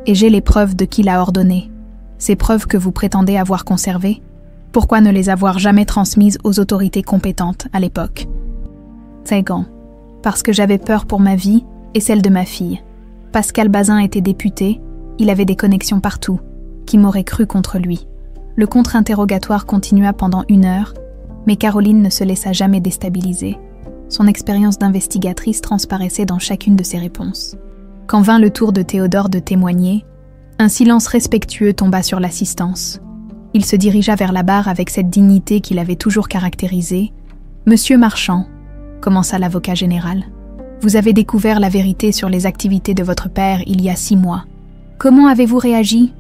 A: Et j'ai les preuves de qui l'a ordonné. Ces preuves que vous prétendez avoir conservées, pourquoi ne les avoir jamais transmises aux autorités compétentes à l'époque? Second, parce que j'avais peur pour ma vie et celle de ma fille. Pascal Bazin était député, il avait des connexions partout. Qui m'aurait cru contre lui? Le contre-interrogatoire continua pendant 1 heure, mais Caroline ne se laissa jamais déstabiliser. Son expérience d'investigatrice transparaissait dans chacune de ses réponses. Quand vint le tour de Théodore de témoigner, un silence respectueux tomba sur l'assistance. Il se dirigea vers la barre avec cette dignité qui l'avait toujours caractérisé. « Monsieur Marchand, commença l'avocat général, vous avez découvert la vérité sur les activités de votre père il y a 6 mois. Comment avez-vous réagi ?»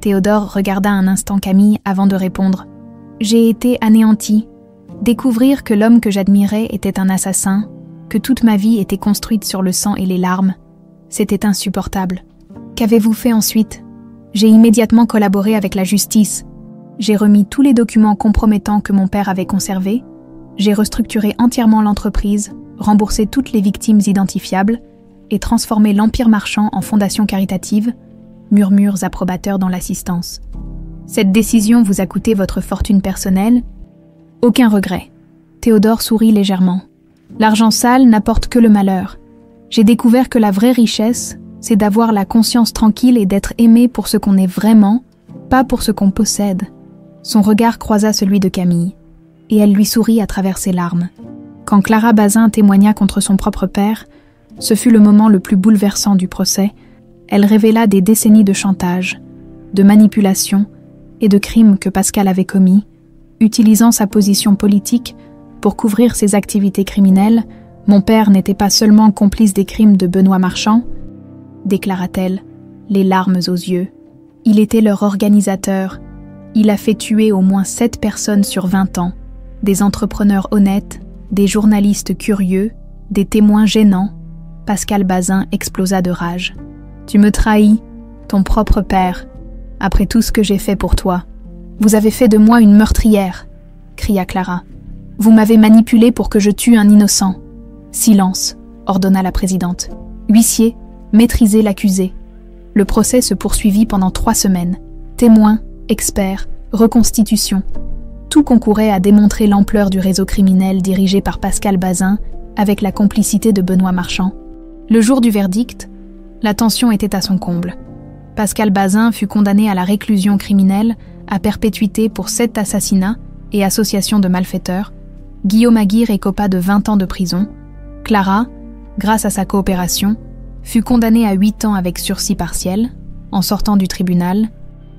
A: Théodore regarda un instant Camille avant de répondre. « J'ai été anéanti. Découvrir que l'homme que j'admirais était un assassin, que toute ma vie était construite sur le sang et les larmes, c'était insupportable. Qu'avez-vous fait ensuite ? J'ai immédiatement collaboré avec la justice. J'ai remis tous les documents compromettants que mon père avait conservés. J'ai restructuré entièrement l'entreprise, remboursé toutes les victimes identifiables et transformé l'Empire Marchand en fondation caritative, murmures approbateurs dans l'assistance. Cette décision vous a coûté votre fortune personnelle ? Aucun regret. Théodore sourit légèrement. L'argent sale n'apporte que le malheur. J'ai découvert que la vraie richesse, c'est d'avoir la conscience tranquille et d'être aimé pour ce qu'on est vraiment, pas pour ce qu'on possède. Son regard croisa celui de Camille, et elle lui sourit à travers ses larmes. Quand Clara Bazin témoigna contre son propre père, ce fut le moment le plus bouleversant du procès. Elle révéla des décennies de chantage, de manipulation et de crimes que Pascal avait commis, utilisant sa position politique pour couvrir ses activités criminelles. Mon père n'était pas seulement complice des crimes de Benoît Marchand, déclara-t-elle, les larmes aux yeux. Il était leur organisateur. Il a fait tuer au moins 7 personnes sur 20 ans, des entrepreneurs honnêtes, des journalistes curieux, des témoins gênants. Pascal Bazin explosa de rage. « Tu me trahis, ton propre père, après tout ce que j'ai fait pour toi. Vous avez fait de moi une meurtrière, » cria Clara. « Vous m'avez manipulé pour que je tue un innocent. »« Silence, » ordonna la présidente. « Huissier, maîtrisez l'accusé. » Le procès se poursuivit pendant 3 semaines. Témoins, experts, reconstitution. Tout concourait à démontrer l'ampleur du réseau criminel dirigé par Pascal Bazin avec la complicité de Benoît Marchand. Le jour du verdict, la tension était à son comble. Pascal Bazin fut condamné à la réclusion criminelle à perpétuité pour 7 assassinats et association de malfaiteurs. Guillaume Aguirre écopa de 20 ans de prison. Clara, grâce à sa coopération, fut condamnée à 8 ans avec sursis partiel. En sortant du tribunal,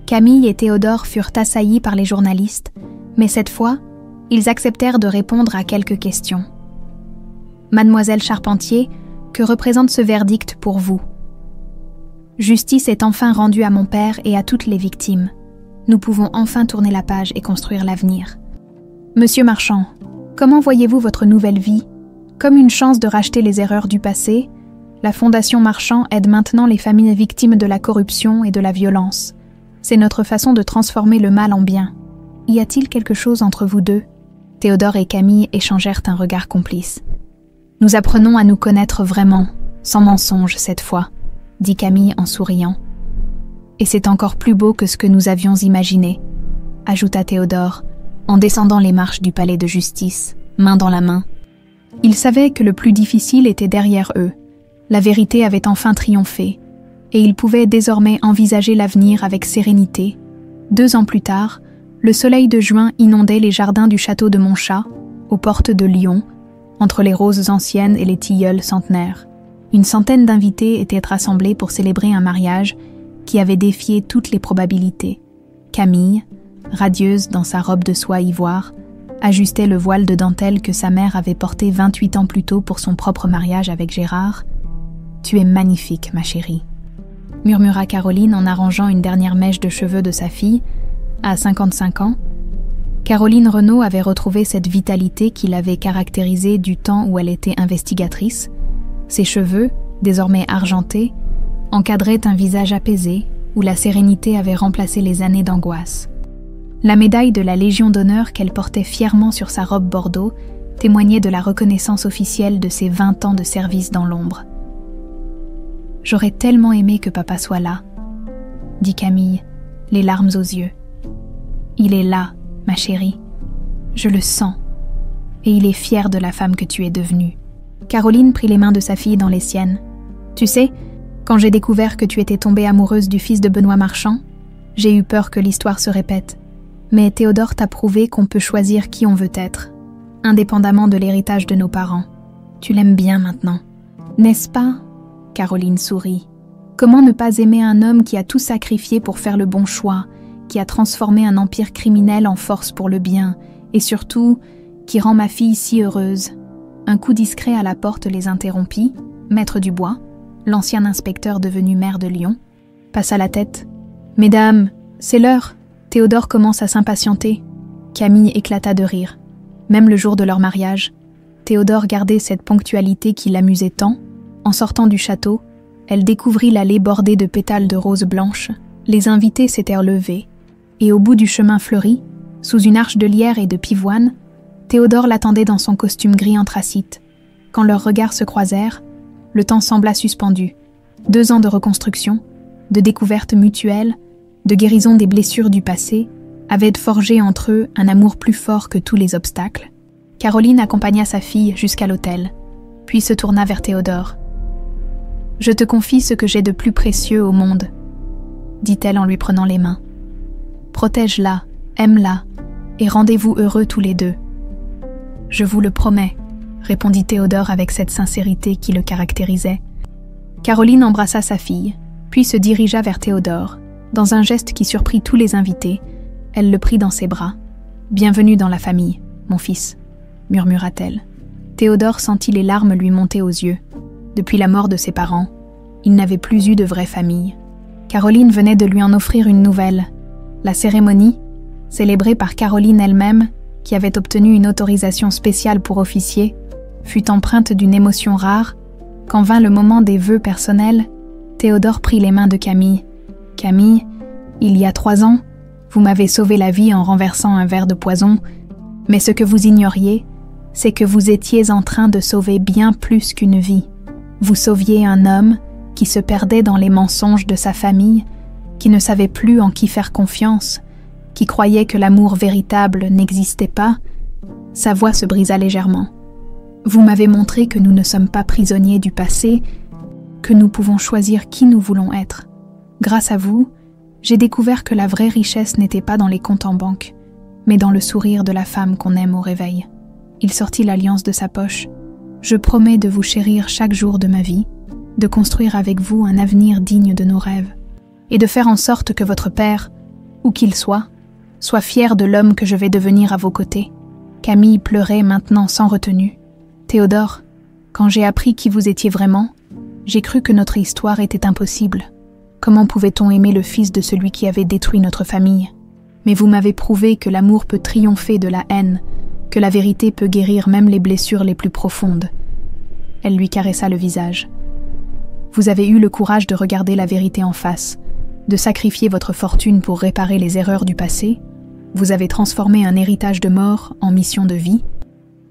A: Camille et Théodore furent assaillis par les journalistes, mais cette fois, ils acceptèrent de répondre à quelques questions. « Mademoiselle Charpentier, que représente ce verdict pour vous ? Justice est enfin rendue à mon père et à toutes les victimes. Nous pouvons enfin tourner la page et construire l'avenir. Monsieur Marchand, comment voyez-vous votre nouvelle vie ? Comme une chance de racheter les erreurs du passé, la Fondation Marchand aide maintenant les familles victimes de la corruption et de la violence. C'est notre façon de transformer le mal en bien. Y a-t-il quelque chose entre vous deux ? Théodore et Camille échangèrent un regard complice. Nous apprenons à nous connaître vraiment, sans mensonge cette fois, dit Camille en souriant. Et c'est encore plus beau que ce que nous avions imaginé, ajouta Théodore, en descendant les marches du palais de justice, main dans la main. Ils savaient que le plus difficile était derrière eux. La vérité avait enfin triomphé, et ils pouvaient désormais envisager l'avenir avec sérénité. 2 ans plus tard, le soleil de juin inondait les jardins du château de Montchat, aux portes de Lyon, entre les roses anciennes et les tilleuls centenaires. Une centaine d'invités étaient rassemblés pour célébrer un mariage qui avait défié toutes les probabilités. Camille, radieuse dans sa robe de soie ivoire, ajustait le voile de dentelle que sa mère avait porté 28 ans plus tôt pour son propre mariage avec Gérard. « Tu es magnifique, ma chérie », murmura Caroline en arrangeant une dernière mèche de cheveux de sa fille. À 55 ans, Caroline Renaud avait retrouvé cette vitalité qui l'avait caractérisée du temps où elle était investigatrice. Ses cheveux, désormais argentés, encadraient un visage apaisé où la sérénité avait remplacé les années d'angoisse. La médaille de la Légion d'honneur qu'elle portait fièrement sur sa robe bordeaux témoignait de la reconnaissance officielle de ses 20 ans de service dans l'ombre. « J'aurais tellement aimé que papa soit là, » dit Camille, les larmes aux yeux. « Il est là, ma chérie. Je le sens. Et il est fier de la femme que tu es devenue. » Caroline prit les mains de sa fille dans les siennes. « Tu sais, quand j'ai découvert que tu étais tombée amoureuse du fils de Benoît Marchand, j'ai eu peur que l'histoire se répète. Mais Théodore t'a prouvé qu'on peut choisir qui on veut être, indépendamment de l'héritage de nos parents. Tu l'aimes bien maintenant. N'est-ce pas ?» Caroline sourit. « Comment ne pas aimer un homme qui a tout sacrifié pour faire le bon choix qui a transformé un empire criminel en force pour le bien, et surtout, qui rend ma fille si heureuse. » Un coup discret à la porte les interrompit. Maître Dubois, l'ancien inspecteur devenu maire de Lyon, passa la tête. « Mesdames, c'est l'heure. » Théodore commence à s'impatienter. Camille éclata de rire. Même le jour de leur mariage, Théodore gardait cette ponctualité qui l'amusait tant. En sortant du château, elle découvrit l'allée bordée de pétales de roses blanches. Les invités s'étaient levés, et au bout du chemin fleuri, sous une arche de lierre et de pivoine, Théodore l'attendait dans son costume gris anthracite. Quand leurs regards se croisèrent, le temps sembla suspendu. 2 ans de reconstruction, de découvertes mutuelles, de guérison des blessures du passé, avaient forgé entre eux un amour plus fort que tous les obstacles. Caroline accompagna sa fille jusqu'à l'hôtel, puis se tourna vers Théodore. « Je te confie ce que j'ai de plus précieux au monde, » dit-elle en lui prenant les mains. « Protège-la, aime-la, et rendez-vous heureux tous les deux. »« Je vous le promets, » répondit Théodore avec cette sincérité qui le caractérisait. Caroline embrassa sa fille, puis se dirigea vers Théodore. Dans un geste qui surprit tous les invités, elle le prit dans ses bras. « Bienvenue dans la famille, mon fils, » murmura-t-elle. Théodore sentit les larmes lui monter aux yeux. Depuis la mort de ses parents, il n'avait plus eu de vraie famille. Caroline venait de lui en offrir une nouvelle. La cérémonie, célébrée par Caroline elle-même, qui avait obtenu une autorisation spéciale pour officier, fut empreinte d'une émotion rare. Quand vint le moment des vœux personnels, Théodore prit les mains de Camille. « Camille, il y a 3 ans, vous m'avez sauvé la vie en renversant un verre de poison, mais ce que vous ignoriez, c'est que vous étiez en train de sauver bien plus qu'une vie. Vous sauviez un homme qui se perdait dans les mensonges de sa famille, qui ne savait plus en qui faire confiance, qui croyait que l'amour véritable n'existait pas. » Sa voix se brisa légèrement. « Vous m'avez montré que nous ne sommes pas prisonniers du passé, que nous pouvons choisir qui nous voulons être. Grâce à vous, j'ai découvert que la vraie richesse n'était pas dans les comptes en banque, mais dans le sourire de la femme qu'on aime au réveil. » Il sortit l'alliance de sa poche. « Je promets de vous chérir chaque jour de ma vie, de construire avec vous un avenir digne de nos rêves, et de faire en sorte que votre père, où qu'il soit fier de l'homme que je vais devenir à vos côtés. » Camille pleurait maintenant sans retenue. « Théodore, quand j'ai appris qui vous étiez vraiment, j'ai cru que notre histoire était impossible. Comment pouvait-on aimer le fils de celui qui avait détruit notre famille? Mais vous m'avez prouvé que l'amour peut triompher de la haine, que la vérité peut guérir même les blessures les plus profondes. » Elle lui caressa le visage. « Vous avez eu le courage de regarder la vérité en face, de sacrifier votre fortune pour réparer les erreurs du passé. Vous avez transformé un héritage de mort en mission de vie.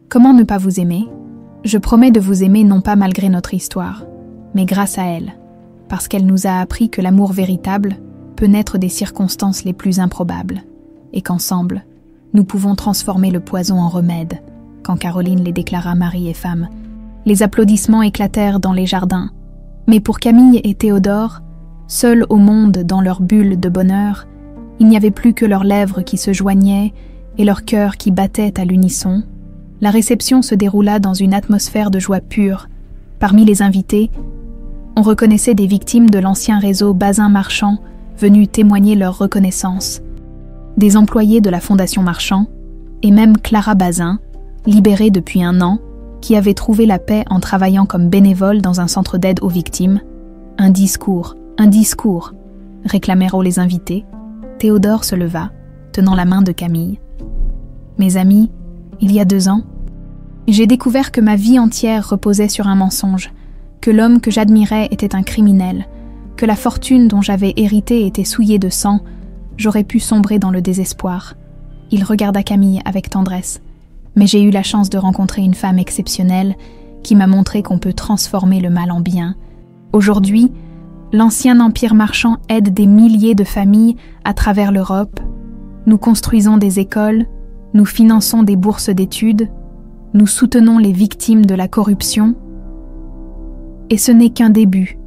A: Comment ne pas vous aimer? Je promets de vous aimer non pas malgré notre histoire, mais grâce à elle, parce qu'elle nous a appris que l'amour véritable peut naître des circonstances les plus improbables, et qu'ensemble, nous pouvons transformer le poison en remède. » Quand Caroline les déclara mari et femme, les applaudissements éclatèrent dans les jardins. Mais pour Camille et Théodore, seuls au monde dans leur bulle de bonheur, il n'y avait plus que leurs lèvres qui se joignaient et leur cœur qui battait à l'unisson. La réception se déroula dans une atmosphère de joie pure. Parmi les invités, on reconnaissait des victimes de l'ancien réseau Bazin Marchand venus témoigner leur reconnaissance, des employés de la Fondation Marchand, et même Clara Bazin, libérée depuis 1 an, qui avait trouvé la paix en travaillant comme bénévole dans un centre d'aide aux victimes. « Un discours, réclamèrent les invités. Théodore se leva, tenant la main de Camille. « Mes amis, il y a 2 ans, j'ai découvert que ma vie entière reposait sur un mensonge, que l'homme que j'admirais était un criminel, que la fortune dont j'avais hérité était souillée de sang. J'aurais pu sombrer dans le désespoir. » Il regarda Camille avec tendresse. « Mais j'ai eu la chance de rencontrer une femme exceptionnelle qui m'a montré qu'on peut transformer le mal en bien. Aujourd'hui, l'ancien empire marchand aide des milliers de familles à travers l'Europe. Nous construisons des écoles, nous finançons des bourses d'études, nous soutenons les victimes de la corruption. Et ce n'est qu'un début, »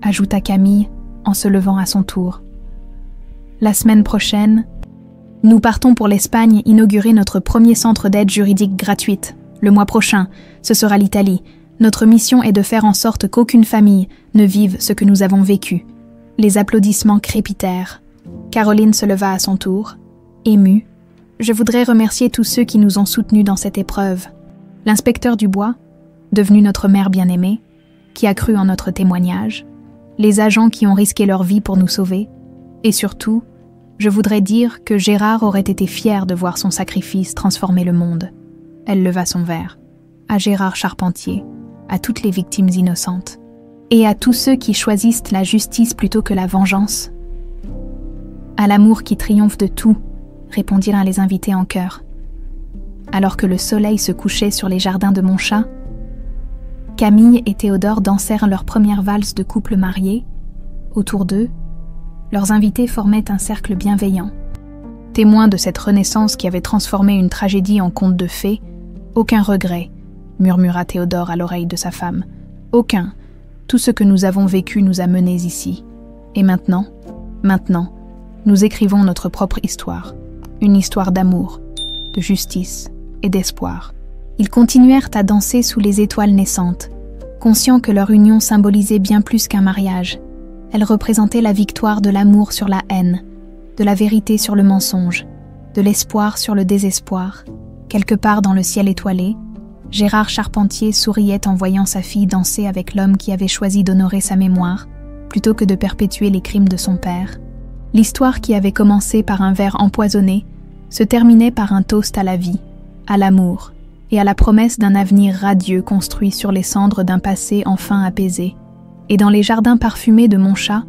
A: ajouta Camille en se levant à son tour. « La semaine prochaine, nous partons pour l'Espagne inaugurer notre premier centre d'aide juridique gratuite. Le mois prochain, ce sera l'Italie. Notre mission est de faire en sorte qu'aucune famille ne vive ce que nous avons vécu. » Les applaudissements crépitèrent. Caroline se leva à son tour, émue. « Je voudrais remercier tous ceux qui nous ont soutenus dans cette épreuve. L'inspecteur Dubois, devenu notre mère bien-aimée, qui a cru en notre témoignage, les agents qui ont risqué leur vie pour nous sauver, et surtout, je voudrais dire que Gérard aurait été fier de voir son sacrifice transformer le monde. » Elle leva son verre. « À Gérard Charpentier, à toutes les victimes innocentes, et à tous ceux qui choisissent la justice plutôt que la vengeance. » « À l'amour qui triomphe de tout, » répondirent les invités en chœur. Alors que le soleil se couchait sur les jardins de Montchat, Camille et Théodore dansèrent leur première valse de couple marié. Autour d'eux, leurs invités formaient un cercle bienveillant. Témoins de cette renaissance qui avait transformé une tragédie en conte de fées, « Aucun regret, » murmura Théodore à l'oreille de sa femme. « Aucun. Tout ce que nous avons vécu nous a menés ici. Et maintenant, nous écrivons notre propre histoire. Une histoire d'amour, de justice et d'espoir. » Ils continuèrent à danser sous les étoiles naissantes, conscients que leur union symbolisait bien plus qu'un mariage. Elle représentait la victoire de l'amour sur la haine, de la vérité sur le mensonge, de l'espoir sur le désespoir. Quelque part dans le ciel étoilé, Gérard Charpentier souriait en voyant sa fille danser avec l'homme qui avait choisi d'honorer sa mémoire, plutôt que de perpétuer les crimes de son père. L'histoire qui avait commencé par un verre empoisonné se terminait par un toast à la vie, à l'amour et à la promesse d'un avenir radieux construit sur les cendres d'un passé enfin apaisé. Et dans les jardins parfumés de Montchat,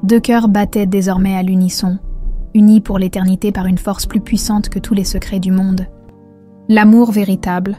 A: deux cœurs battaient désormais à l'unisson, unis pour l'éternité par une force plus puissante que tous les secrets du monde. L'amour véritable,